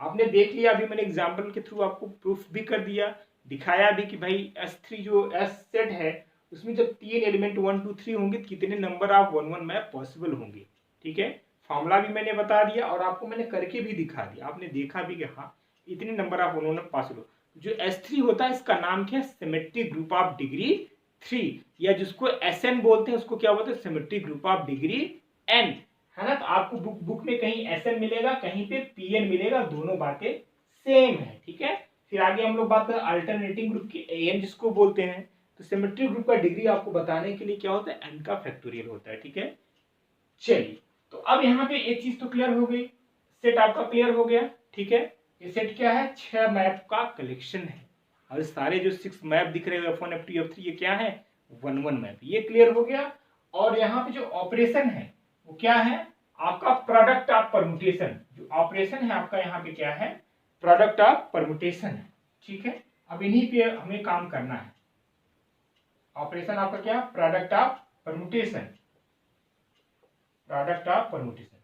Speaker 1: आपने देख लिया, अभी मैंने एग्जाम्पल के थ्रू आपको प्रूफ भी कर दिया, दिखाया भी कि भाई S3 जो S सेट है उसमें जब 3 एलिमेंट 1 2 3 होंगे तो कितने नंबर ऑफ 1-1 मैप पॉसिबल होंगे। ठीक है, फॉर्मूला भी मैंने बता दिया और आपको मैंने करके भी दिखा दिया, आपने देखा भी कि हाँ इतने नंबर ऑफ 1-1 मैप पॉसिबल। जो S3 होता है इसका नाम क्या है, सिमेट्रिक ग्रुप ऑफ डिग्री 3, या जिसको SN बोलते हैं उसको क्या बोलते हैं, symmetric group of degree N, है ना। तो आपको बुक में कहीं SN मिलेगा, कहीं पे PN मिलेगा, दोनों बातें सेम है। ठीक है, फिर आगे हम लोग बात करें अल्टरनेटिंग ग्रुप की, AN जिसको बोलते हैं, तो सिमेट्रिक ग्रुप का डिग्री आपको बताने के लिए क्या होता है, N का फैक्टोरियल होता है। ठीक है, चलिए तो अब यहाँ पे एक चीज तो क्लियर हो गई, सेट आपका क्लियर हो गया। ठीक है, ये सेट क्या है, 6 मैप का कलेक्शन है, और सारे जो 6 मैप दिख रहे हैं F1 F2 F3 ये क्या है, 1-1 मैप, ये क्लियर हो गया। और यहाँ पे जो ऑपरेशन है वो क्या है, आपका प्रोडक्ट ऑफ परम्यूटेशन, जो ऑपरेशन है आपका यहाँ पे क्या है, प्रोडक्ट ऑफ परम्यूटेशन है। ठीक है, अब इन्हीं पे हमें काम करना है, ऑपरेशन आपका क्या, product of permutation, product of permutation.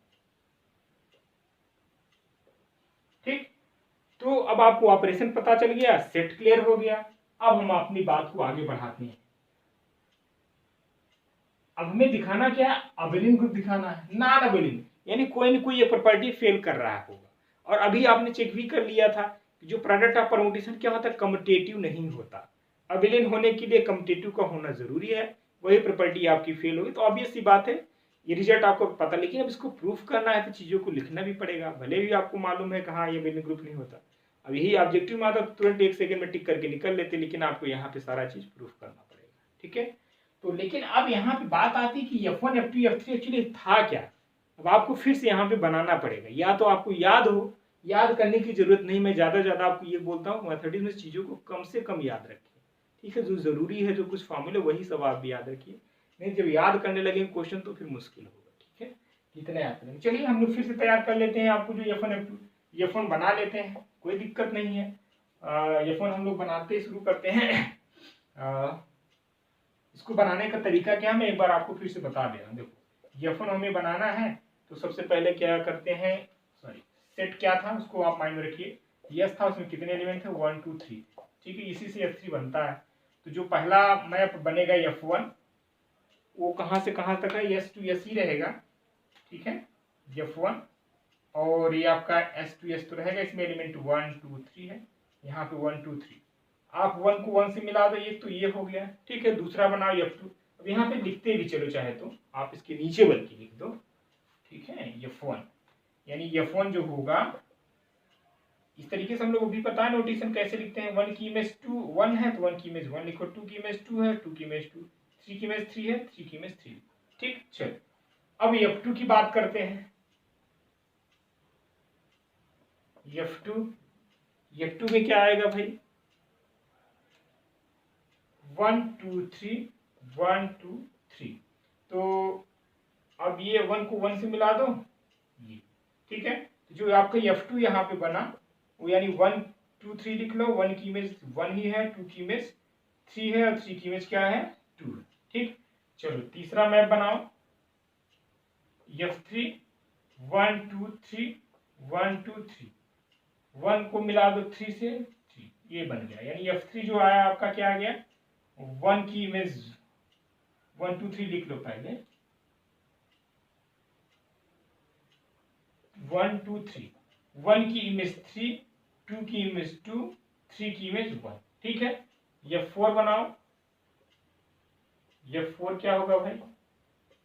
Speaker 1: ठीक, तो अब आपको ऑपरेशन पता चल गया, सेट क्लियर हो गया, अब हम अपनी बात को आगे बढ़ाते हैं। अब हमें दिखाना क्या है, अबेलियन ग्रुप दिखाना है, नॉन अबेलियन, यानी कोई ना कोई ये प्रॉपर्टी फेल कर रहा होगा। और अभी आपने चेक भी कर लिया था कि जो प्रोडक्ट ऑफ परम्यूटेशन क्या होता है, कम्यूटेटिव नहीं होता, अबेलियन होने के लिए कम्यूटेटिव का होना जरूरी है, वही प्रॉपर्टी आपकी फेल होगी। तो ऑब्वियस सी बात है ये रिजल्ट आपको पता, लेकिन अब इसको प्रूफ करना है तो चीजों को लिखना भी पड़ेगा, भले भी आपको मालूम है कि हाँ ये अबेलियन ग्रुप नहीं होता। अब यही ऑब्जेक्टिव में आता तो तुरंत 1 सेकंड में टिक करके निकल लेते, लेकिन आपको यहाँ पे सारा चीज प्रूफ करना पड़ेगा। ठीक है, तो लेकिन अब यहाँ पे बात आती है कि F1 F2 F3 एक्चुअली था क्या, अब आपको फिर से यहाँ पे बनाना पड़ेगा, या तो आपको याद हो, याद करने की जरूरत नहीं, मैं ज्यादा आपको ये बोलता हूँ मैथमेटिक्स में चीजों को कम से कम याद रखिए। ठीक है, जो जरूरी है, जो कुछ फॉर्मूले वही सब आप भी याद रखिए, नहीं जब याद करने लगे क्वेश्चन तो फिर मुश्किल होगा। ठीक है, कितना याद करेंगे, चलिए हम लोग फिर से तैयार कर लेते हैं आपको, जो F1 बना लेते हैं, कोई दिक्कत नहीं है। F1 हम लोग बनाते शुरू करते हैं, इसको बनाने का तरीका क्या है मैं एक बार आपको फिर से बता दे रहा हूँ। देखो F1 हमें बनाना है तो सबसे पहले क्या करते हैं, सॉरी सेट क्या था उसको आप माइंड में रखिए। यस था, उसमें कितने एलिमेंट थे 1 2 3, ठीक है, इसी से F3 बनता है। तो जो पहला मैप बनेगा F1 वो कहाँ से कहाँ तक है, S to S ही रहेगा, ठीक है F1। और ये आपका S to S तो रहेगा, इसमें एलिमेंट 1 2 3 है, यहाँ पे 1 2 3, आप 1 को 1 से मिला दो, एक तो ये हो गया, ठीक है। दूसरा बनाओ F2। अब यहाँ पे लिखते भी चलो, चाहे तो आप इसके नीचे बल्कि लिख दो, ठीक है F1, यानी F1 जो होगा इस तरीके से हम लोग को भी पता है नोटेशन कैसे लिखते हैं। 1 की इमेज 2 1 है तो 1 की इमेज 1 लिखो, 2 की इमेज 2 है 2 की इमेज 2, 3 की इमेज 3 है 3 की इमेज 3, ठीक। चलो अब F2 की बात करते हैं। F2 में क्या आएगा भाई, 1 2 3 1 2 3। तो अब ये 1 को 1 से मिला दो, ये ठीक है। तो जो आपका F2 यहाँ पे बना वो यानी 1 2 3 लिख लो, 1 की इमेज 1 ही है, 2 की इमेज 3 है और 3 की इमेज क्या है 2 है, ठीक। चलो तीसरा मैप बनाओ F3 1 2 3 1 2 3, 1 को मिला दो 3 से 3, ये बन गया। यानी F3 जो आया आपका क्या आ गया, 1 की इमेज 1 2 3 लिख लो पहले, 1 2 3, 1 की इमेज 3, 2 की इमेज 2, 3 की इमेज 1, ठीक है। F4 बनाओ, F4 क्या होगा भाई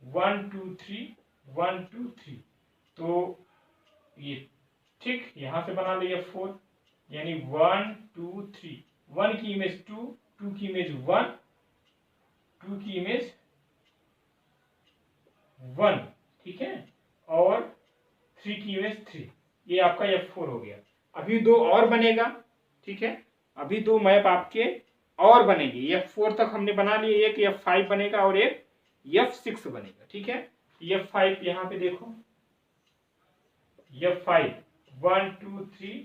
Speaker 1: 1 2 3 1 2 3, तो ये ठीक यहां से बना लो F4, यानी 1 2 3, 1 की इमेज 2, 2 की इमेज 1, 2 की इमेज 1, ठीक है, और 3 की इमेज 3, ये आपका F4 हो गया। अभी दो और बनेगा, ठीक है, अभी दो मैप आपके और बनेंगे। F4 तक हमने बना लिए, एक F5 बनेगा और एक F6 बनेगा, ठीक है। F5 यहाँ पे देखो, F5 1 2 3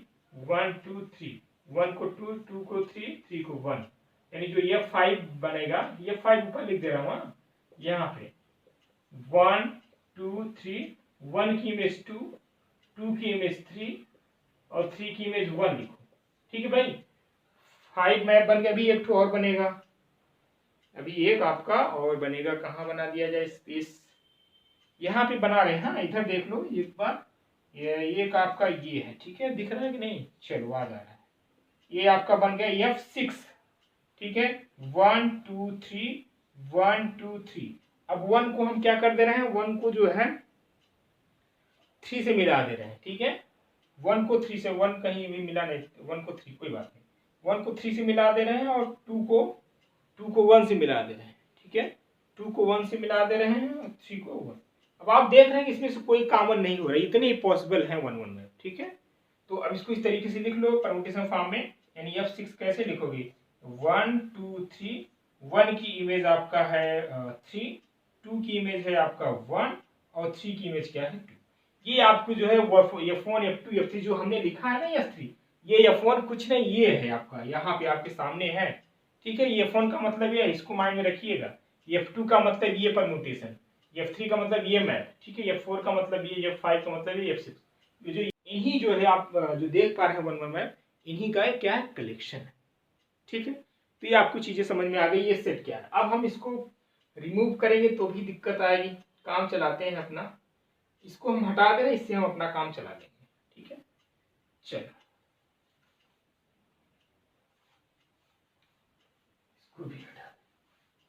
Speaker 1: 1 2 3, 1 को 2, 2 को 3, 3 को 1, यानी जो F5 बनेगा, F5 ऊपर लिख दे रहा हूँ यहाँ पे 1 2 3, 1 की इमेज 2, 2 की इमेज 3 और 3 की इमेज 1 लिखो, ठीक है भाई। 5 मैप बन गया, अभी एक और बनेगा, अभी एक आपका और बनेगा, कहाँ बना दिया जाए स्पेस, यहाँ पे बना रहे हैं, हाँ इधर देख लो एक बार, ये एक आपका ये है, ठीक है, दिख रहा है कि नहीं, चलो आ जा रहा है, ये आपका बन गया F6, ठीक है 1 2 3 1 2 3। अब 1 को हम क्या कर दे रहे हैं, 1 को जो है 3 से मिला दे रहे हैं, ठीक है। 1 को 3 से, 1 कहीं भी मिला नहीं, 1 को 3 कोई बात नहीं, 1 को 3 से मिला दे रहे हैं और 2 को 1 से मिला दे रहे हैं, ठीक है, 2 को 1 से मिला दे रहे हैं और 3 को 1। अब आप देख रहे हैं कि इसमें से कोई कॉमन नहीं हो रहा है, इतने ही पॉसिबल है 1 1 में, ठीक है। तो अब इसको इस तरीके से लिख लो परमुटेशन फॉर्म में, यानी F6 कैसे लिखोगे 1 2 3, 1 की इमेज आपका है 3, 2 की इमेज है आपका 1 और 3 की इमेज क्या है 2। ये आपको जो है F1 F2 F3 जो हमने लिखा है ना F3, ये F1 कुछ नहीं, ये है आपका यहाँ पे आपके सामने है, ठीक है। ये F1 का मतलब ये, इसको माइंड में रखिएगा। F2 का मतलब ये परमुटेशन, F3 का मतलब ये मैप, ठीक है। F4 का मतलब ये, F5 का मतलब ये, F6, ये जो इन्हीं जो है आप जो देख पा रहे हैं 1 1 मैप, इन्हीं का क्या है कलेक्शन है, ठीक है। तो ये आपको चीजें समझ में आ गई, ये सेट क्या है। अब हम इसको रिमूव करेंगे तो भी दिक्कत आएगी, काम चलाते हैं अपना, इसको हम हटा दे रहे हैं, इससे हम अपना काम चला लेंगे, ठीक है। चलो इसको भी हटा,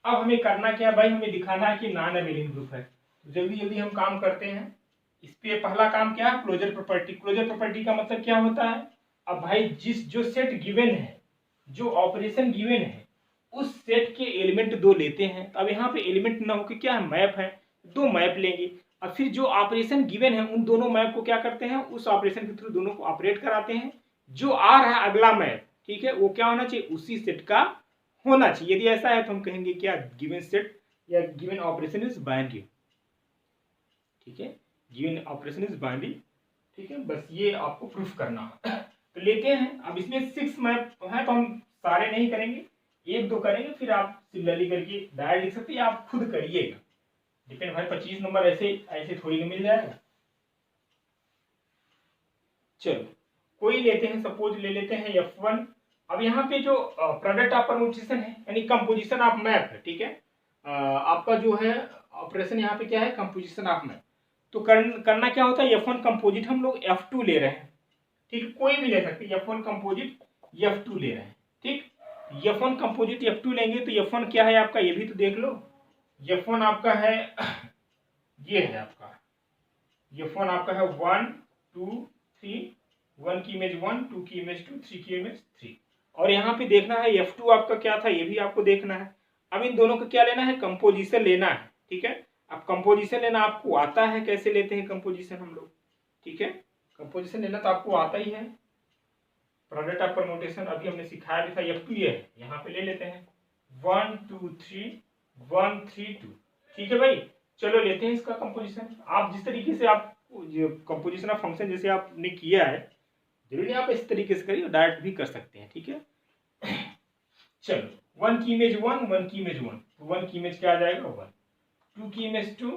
Speaker 1: अब हमें करना क्या भाई, हमें दिखाना है कि नॉन अबेलियन ग्रुप है। जल्दी जल्दी हम काम करते हैं इस पे। पहला काम क्या है, क्लोजर प्रॉपर्टी। क्लोजर प्रॉपर्टी का मतलब क्या होता है, अब भाई जो सेट गिवन है, जो ऑपरेशन गिवन है, उस सेट के एलिमेंट दो लेते हैं। अब यहाँ पे एलिमेंट ना होकर क्या है मैप है, दो मैप लेंगे और फिर जो ऑपरेशन गिवन है उन दोनों मैप को क्या करते हैं, उस ऑपरेशन के थ्रू दोनों को ऑपरेट कराते हैं। जो आ रहा है अगला मैप, ठीक है, वो क्या होना चाहिए, उसी सेट का होना चाहिए। यदि ऐसा है तो हम कहेंगे क्या, गिवन सेट या गिवन ऑपरेशन इज बाइनरी, ठीक है, गिवन ऑपरेशन इज बाइनरी, ठीक है। बस ये आपको प्रूफ करना है। तो लेते हैं, अब इसमें 6 मैप है तो हम सारे नहीं करेंगे, एक दो करेंगे फिर आप सिमिलरली करके डायरेक्ट लिख सकते हैं, आप खुद करिएगा, डिपेंड भाई 25 नंबर ऐसे ऐसे थोड़ी मिल जाएगा। चलो कोई लेते हैं, सपोज ले लेते हैं F1। अब यहाँ पे जो प्रोडक्ट ऑफ परम्यूटेशन है यानी कंपोजिशन ऑफ मैप है, ठीक है। आपका जो है ऑपरेशन यहाँ पे क्या है, कंपोजिशन ऑफ मैप। तो करना क्या होता है, F1 कंपोजिट हम लोग F2 ले रहे हैं, ठीक, कोई भी ले सकते हैं, F1 कंपोजिट F2 ले रहे हैं, ठीक। F1 कंपोजिट F2 लेंगे तो F1 क्या है आपका, ये भी तो देख लो। F1 आपका है ये है आपका, F1 आपका है 1 2 3, 1 की इमेज 1, 2 की इमेज 2, 3 की इमेज 3। और यहाँ पे देखना है F2 आपका क्या था, ये भी आपको देखना है। अब इन दोनों का क्या लेना है, कंपोजिशन लेना है, ठीक है। अब कंपोजिशन लेना आपको आता है, कैसे लेते हैं कंपोजिशन हम लोग, ठीक है। कंपोजिशन लेना तो आपको आता ही है, प्रोडक्ट ऑफ परम्यूटेशन अभी हमने सिखाया भी था, F2 ये है, यहाँ पे ले लेते हैं 1 2 3 1 3 2, ठीक है भाई। चलो लेते हैं इसका कंपोजिशन। आप जिस तरीके से आप कंपोजिशन ऑफ फंक्शन जैसे आपने किया है, जरूरी आप इस तरीके से करिए, डायरेक्ट भी कर सकते हैं, ठीक है। चलो 1 की इमेज 1, 1 की इमेज 1, तो 1 की इमेज क्या आ जाएगा 1, 2 की इमेज 2,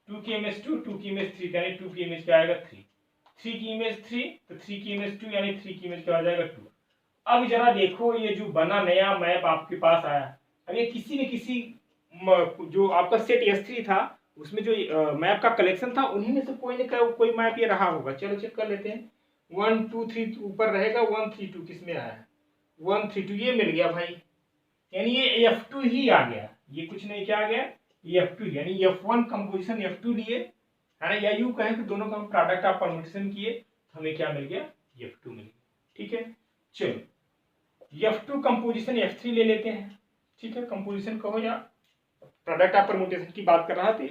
Speaker 1: 2 की इमेज 2, 2 की इमेज 3 यानी 2 की इमेज क्या आएगा 3, 3 की इमेज 3, तो 3 की इमेज 2 यानी 3 की इमेज क्या आ जाएगा 2। अब जरा देखो ये जो बना नया मैप आपके पास आया, अब ये किसी न किसी जो आपका सेट S3 था उसमें जो मैप का कलेक्शन था उन्हीं में से कोई न कोई मैप ये रहा होगा। चलो चेक कर लेते हैं, 1 2 3 ऊपर रहेगा, 1 3 2 किस में आया है, 1 3 2 ये मिल गया भाई, यानी ये F2 ही आ गया, ये कुछ नहीं क्या आ गया, ये F2 यानी F1 कंपोजिशन F2 लिए है ना, या यूं कहें कि दोनों का प्रोडक्ट ऑफ परम्यूटेशन किए तो हमें क्या मिल गया, F2 मिल गया, ठीक है। चलो F2 कंपोजिशन F3 ले लेते हैं, ठीक है। कंपोजिशन कहो या प्रोडक्ट ऑफ परम्यूटेशन की बात कर रहा था,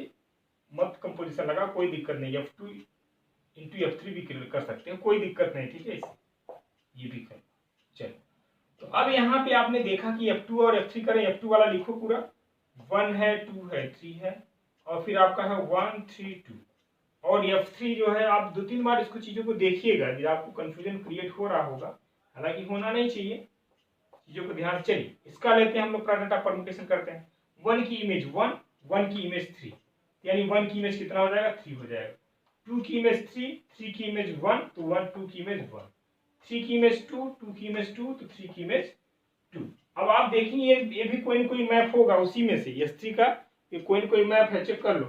Speaker 1: मत कंपोजिशन लगा, कोई दिक्कत नहीं, F2 इंटू F3 भी कर सकते हैं, कोई दिक्कत नहीं, ठीक है, ये भी कर। चलो तो अब यहाँ पे आपने देखा कि F2 और F3 करें, F2 वाला लिखो पूरा, 1 है 2 है 3 है, और फिर आपका है 1 3 2, और F3 जो है आप 2-3 बार इसको चीजों को देखिएगा, यदि आपको कंफ्यूजन क्रिएट हो रहा होगा, हालांकि होना नहीं चाहिए, चीजों को ध्यान। चलिए इसका लेते हैं हम लोग, प्रोडक्ट ऑफ परम्यूटेशन करते हैं, 1 की इमेज 1, 1 की इमेज 3, यानी 1 की इमेज कितना हो जाएगा 3 हो जाएगा, 2 की इमेज 3, 3 की इमेज 1, तो 1 2 की इमेज 1, 3 की इमेज 2, 2 की इमेज 2, तो 3 की इमेज 2। अब आप देखेंगे ये भी कोई न कोई मैप होगा उसी में से, S3 का ये कोई न कोई मैप है, चेक कर लो,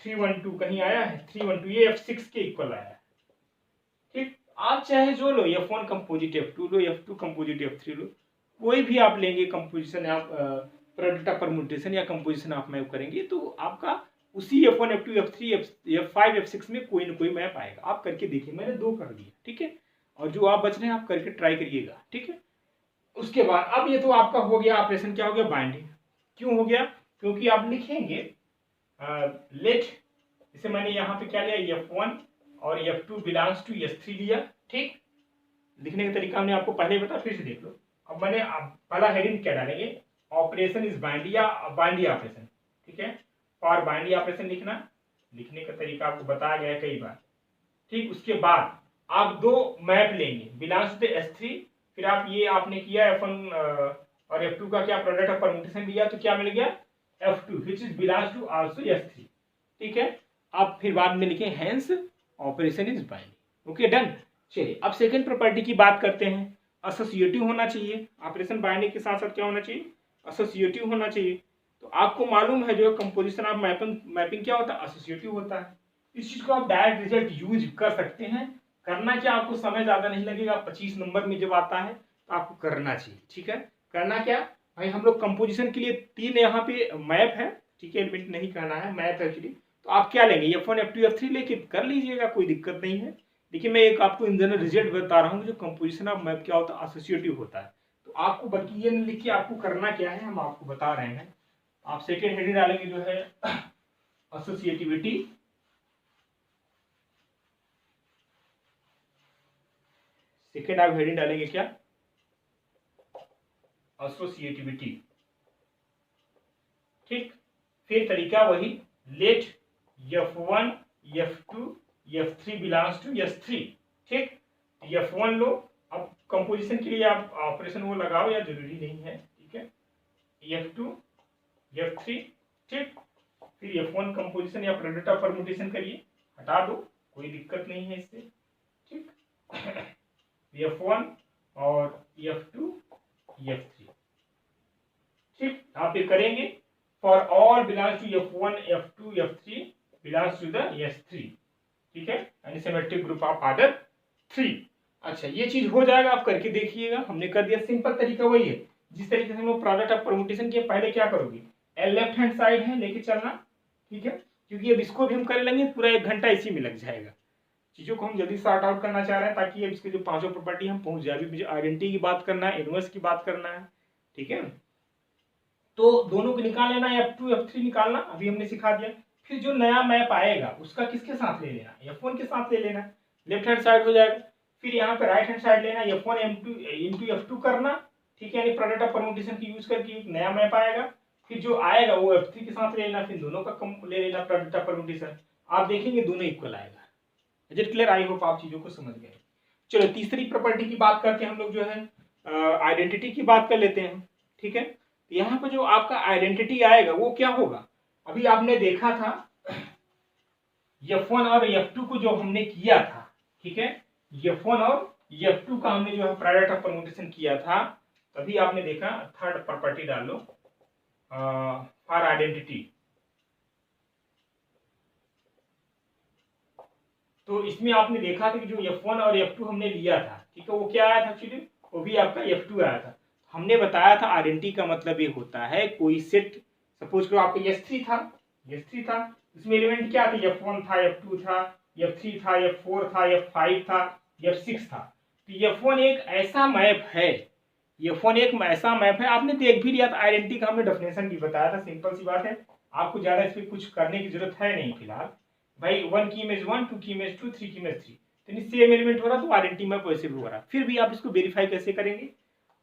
Speaker 1: 3 1 2 कहीं आया है, 3 1 2 ये F6 के इक्वल आया है, ठीक। आप चाहे जो लो, F1 कंपोजिट F2 लो, F2 कंपोजिट F3 लो, कोई भी आप लेंगे कंपोजिशन, आप प्रोडक्ट ऑफ परम्यूटेशन या कंपोजिशन आप मैप करेंगे तो आपका उसी F1 F2 F3 F5 F6 में कोई ना कोई मैप आएगा। आप करके देखिए, मैंने 2 कर दिया, ठीक है, और जो आप बच रहे हैं आप करके ट्राई करिएगा, ठीक है। उसके बाद अब ये तो आपका हो गया ऑपरेशन, क्या हो गया, बाइंडिंग। क्यों हो गया, क्योंकि आप लिखेंगे लेट, इसे मैंने यहाँ पे क्या लिया, F1 और F2 बिलोंग्स टू S3 लिया, ठीक। लिखने का तरीका हमने आपको पहले बताया, फिर से देख लो। अब मैंने पहला हेडिंग क्या डालेंगे, ऑपरेशन इज बाइंडी या बाइंडी ऑपरेशन, ठीक है। फॉर बाइंडी ऑपरेशन लिखना, लिखने का तरीका आपको बताया गया है कई बार, ठीक। उसके बाद आप 2 मैप लेंगे, बिलोंग्स टू S3, फिर आप ये आपने किया F1 और F2 का क्या प्रोडक्ट ऑफ परम्यूटेशन लिया, तो क्या मिल गया F2 which is belongs to also S3, ठीक है। आप फिर बाद में लिखें hence operation is binding, okay done. चलिए अब सेकंड प्रॉपर्टी की बात करते हैं, एसोसिएटिव होना चाहिए, ऑपरेशन बाइंडिंग के साथ साथ क्या होना चाहिए, एसोसिएटिव होना चाहिए। तो आपको मालूम है जो कंपोजिशन ऑफ मैपिंग क्या होता है, एसोसिएटिव होता है। इस चीज को आप डायरेक्ट रिजल्ट यूज कर सकते हैं, करना क्या, आपको समय ज्यादा नहीं लगेगा, 25 नंबर में जब आता है तो आपको करना चाहिए, ठीक है। करना क्या भाई, हम लोग कंपोजिशन के लिए 3 यहाँ पे मैप है, ठीक है, एलिमेंट नहीं करना है, मैप एक्चुअली। तो आप क्या लेंगे, F1 F2 F3 लेके कर लीजिएगा, कोई दिक्कत नहीं है। देखिए मैं एक आपको इन जनरल रिजल्ट बता रहा हूँ, जो कंपोजिशन ऑफ मैप क्या होता है, एसोसिएटिव होता है। तो आपको बाकी ये लिख के आपको करना क्या है, हम आपको बता रहे हैं। आप सेकेंड हेडिंग डालेंगे जो है एसोसिएटिविटी, सेकेंड आप हेडिंग डालेंगे क्या, एसोसिएटिविटी, ठीक। फिर तरीका वही, late F1 F2 F3 belongs to S3, ठीक। F1 लो, अब कंपोजिशन के लिए आप ऑपरेशन वो लगाओ या जरूरी नहीं है, ठीक है। F2 F3, ठीक। फिर F1 कंपोजिशन या प्रोडक्ट ऑफ परम्यूटेशन करिए, हटा दो, कोई दिक्कत नहीं है इससे, ठीक। F1 और F2 F3, ठीक। आप फिर करेंगे for all belongs to F1 F2 F3 belongs to the S3, ठीक है, यानी सिमेट्रिक ग्रुप ऑफ ऑर्डर 3। अच्छा, ये चीज हो जाएगा, आप करके देखिएगा। हमने कर दिया, सिंपल तरीका वही है जिस तरीके से हम लोग प्रोडक्ट ऑफ परम्यूटेशन किए। पहले क्या करोगे, लेफ्ट हैंड साइड है लेके चलना, ठीक है, क्योंकि अब इसको भी हम कर लेंगे, पूरा 1 घंटा इसी में लग जाएगा। चीजों को हम जल्दी सॉर्ट आउट करना चाह रहे हैं ताकि अब इसके जो 5 प्रॉपर्टी हम पहुंच जाए। अभी मुझे आइडेंटिटी की बात करना है, इनवर्स की बात करना है, ठीक है। तो दोनों को निकाल लेना, F2 F3 निकालना अभी हमने सिखा दिया। फिर जो नया मैप आएगा उसका किसके साथ ले लेना, F1 के साथ ले लेना, लेफ्ट हैंड साइड हो जाएगा। फिर यहाँ पे राइट हैंड साइड लेना, F1 इंटू F2 करना, ठीक है, यानी प्रोडक्ट ऑफ परम्यूटेशन की यूज करके नया मैप आएगा। फिर जो आएगा वो F3 के साथ ले लेना, फिर दोनों का कम ले लेना प्रोडक्ट ऑफ परम्यूटेशन। आप देखेंगे दोनों इक्वल आएगा। Is it clear? I hope आप चीजों को समझ गए। चलो तीसरी प्रॉपर्टी की बात करके हम लोग जो है आइडेंटिटी की बात कर लेते हैं, ठीक है। तो यहाँ पे जो आपका आइडेंटिटी आएगा वो क्या होगा, अभी आपने देखा था F1 और F2 को जो हमने किया था, ठीक है, F1 और F2 का हमने जो है प्रोडक्ट ऑफ परम्यूटेशन किया था, तभी आपने देखा थर्ड प्रॉपर्टी डाल लो फॉर आइडेंटिटी। तो इसमें आपने देखा था कि जो F1 और F2 हमने लिया था, ठीक है, वो क्या आया था एक्चुअली, वो भी आपका F2 आया था। हमने बताया था आइडेंटिटी का मतलब ये होता है कोई सेट, सपोज करो आपका S3 था, इसमें एलिमेंट क्या थे, F1 था, F2 था, F3 था, F4 था, F5 था, F6 था। तो F1 एक ऐसा मैप है, आपने देख भी लिया था, आइडेंटिटी का हमने डेफिनेशन भी बताया था। सिंपल सी बात है, आपको ज्यादा इस पर कुछ करने की जरूरत है नहीं फिलहाल। भाई 1 की इमेज 1, 2 की इमेज 2, 3 की इमेज 3, तो सेम एलिमेंट हो रहा तो आइडेंटिटी मैप वैसे भी हो रहा। फिर भी आप इसको वेरीफाई कैसे करेंगे,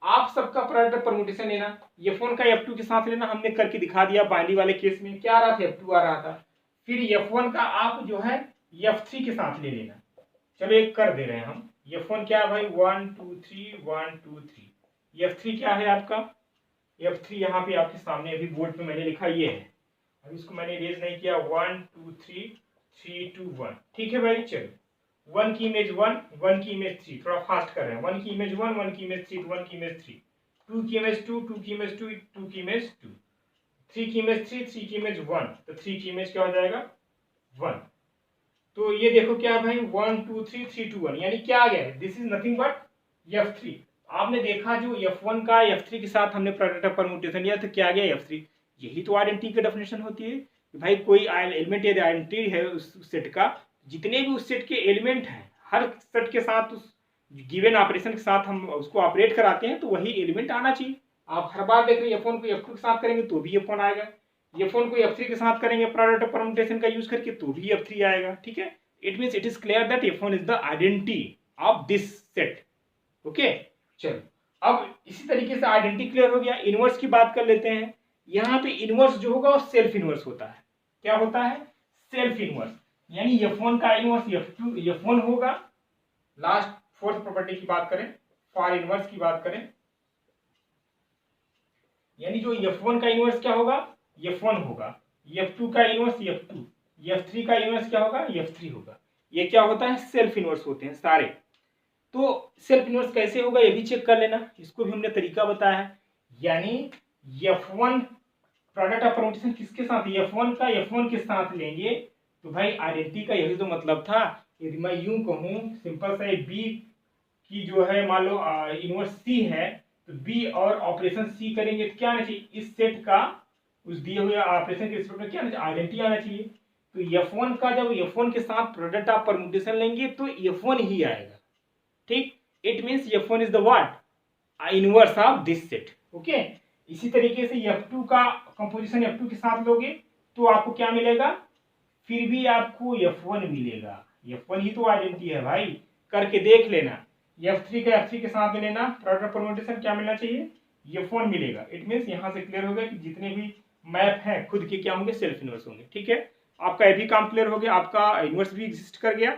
Speaker 1: आप सबका प्रोडक्ट परम्यूटेशन लेना, F1 का F2 के साथ लेना, हमने करके दिखा दिया। बाइनरी वाले केस में क्या आ रहा था, F2 आ रहा था। फिर F1 का आप जो है F3 के साथ ले लेना। चलो एक कर दे रहे हैं हम, F1 क्या है भाई 1 2 3 1 2 3, F3 क्या है आपका, F3 यहाँ पे आपके सामने अभी बोर्ड पे मैंने लिखा ये है, अभी इसको मैंने इरेज नहीं किया, 1 2 3 3 2 1, ठीक है भाई। चलो 1 की इमेज 1, 1 की इमेज 3, थोड़ा फास्ट कर रहे हैं, 1 की इमेज 1, 1 की इमेज 3, 1 की इमेज 3, 2 की इमेज 2, 2 की इमेज 2, 2 की इमेज 2, 3 की इमेज 3, 3 की इमेज 1, तो 3 की इमेज क्या हो जाएगा 1। तो ये देखो क्या है भाई 1 2 3 3 2 1, यानी क्या आ गया, this is nothing but F3। आपने देखा जो F1 का F3 के साथ हमने प्रोडक्ट ऑफ परम्यूटेशन लिया तो क्या आ गया F3। यही तो आइडेंटिटी की डेफिनेशन होती है कि भाई कोई एलिमेंट यदि आइडेंटिटी है उस सेट का, जितने भी उस सेट के एलिमेंट हैं हर सेट के साथ उस गिवन ऑपरेशन के साथ हम उसको ऑपरेट कराते हैं तो वही एलिमेंट आना चाहिए। आप हर बार देख रहे हैं F1 को F2 के साथ करेंगे तो भी F1 आएगा, F1 को F3 के साथ करेंगे प्रोडक्ट ऑफ परम्यूटेशन का यूज करके तो भी F3 आएगा, ठीक है। It means it is clear that F1 is the identity of this set, okay. चलो अब इसी तरीके से आइडेंटिटी क्लियर हो गया। इनवर्स की बात कर लेते हैं। यहाँ पे इनवर्स जो होगा वो सेल्फ इनवर्स होता है। क्या होता है, सेल्फ इनवर्स, यानी F1 का इनवर्स F1 होगा। लास्ट फोर्थ प्रॉपर्टी की बात करें, फॉर इनवर्स की बात करें, यानी जो F1 का इनवर्स क्या होगा F1 होगा, F2 का इनवर्स F2, F3 का इनवर्स क्या होगा F3 होगा। ये क्या होता है, सेल्फ इनवर्स होते हैं सारे। तो सेल्फ इनवर्स कैसे होगा ये भी चेक कर लेना, इसको भी हमने तरीका बताया है। यानी F1 प्रोडक्ट ऑफ परम्यूटेशन किसके साथ, F1 का F1 के साथ लेंगे तो भाई आइडेंटिटी का यही तो मतलब था। यदि मैं यूं कहूं सिंपल सा बी की जो है मान लो इनवर्स C है, तो B और ऑपरेशन C करेंगे तो क्या आना चाहिए, इस सेट का उस दिए हुए ऑपरेशन के रिस्पेक्ट में क्या आना चाहिए, आइडेंटिटी आना चाहिए। तो F1 का जब F1 के साथ प्रोडक्ट ऑफ परम्यूटेशन लेंगे तो F1 ही आएगा, ठीक। It means F1 is the what, inverse of this set, okay. इसी तरीके से F2 का कंपोजिशन F2 के साथ लोगे तो आपको क्या मिलेगा, फिर भी आपको F1 मिलेगा। F1 ही तो आइडेंटिटी है भाई, करके देख लेना। F3 का F3 के साथ में लेना, प्रोडक्ट ऑफ परम्यूटेशन क्या मिलना चाहिए, F1 मिलेगा। इट मींस यहां से क्लियर हो गया कि जितने भी मैप हैं खुद के क्या होंगे, सेल्फ इनवर्स होंगे, ठीक है। आपका ये भी काम क्लियर हो गया, आपका इनवर्स भी एग्जिस्ट कर गया।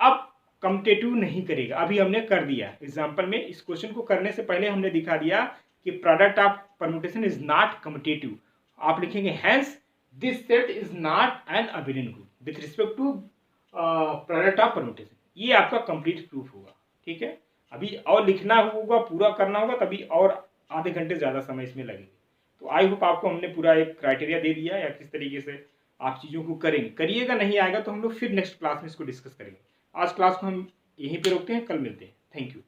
Speaker 1: अब कम्यूटेटिव नहीं करेगा। अभी हमने कर दिया एग्जाम्पल में, इस क्वेश्चन को करने से पहले हमने दिखा दिया कि product of permutation is not commutative. आप लिखेंगे hence this set is not an abelian group with respect to product of permutation. ये आपका कंप्लीट प्रूफ होगा। ठीक है, अभी और लिखना होगा, पूरा करना होगा, तभी और आधे घंटे ज़्यादा समय इसमें लगेगा। तो आई होप आपको हमने पूरा एक क्राइटेरिया दे दिया या किस तरीके से आप चीज़ों को करेंगे। करिएगा, नहीं आएगा तो हम लोग फिर नेक्स्ट क्लास में इसको डिस्कस करेंगे। आज क्लास को हम यहीं पे रोकते हैं, कल मिलते हैं। Thank you.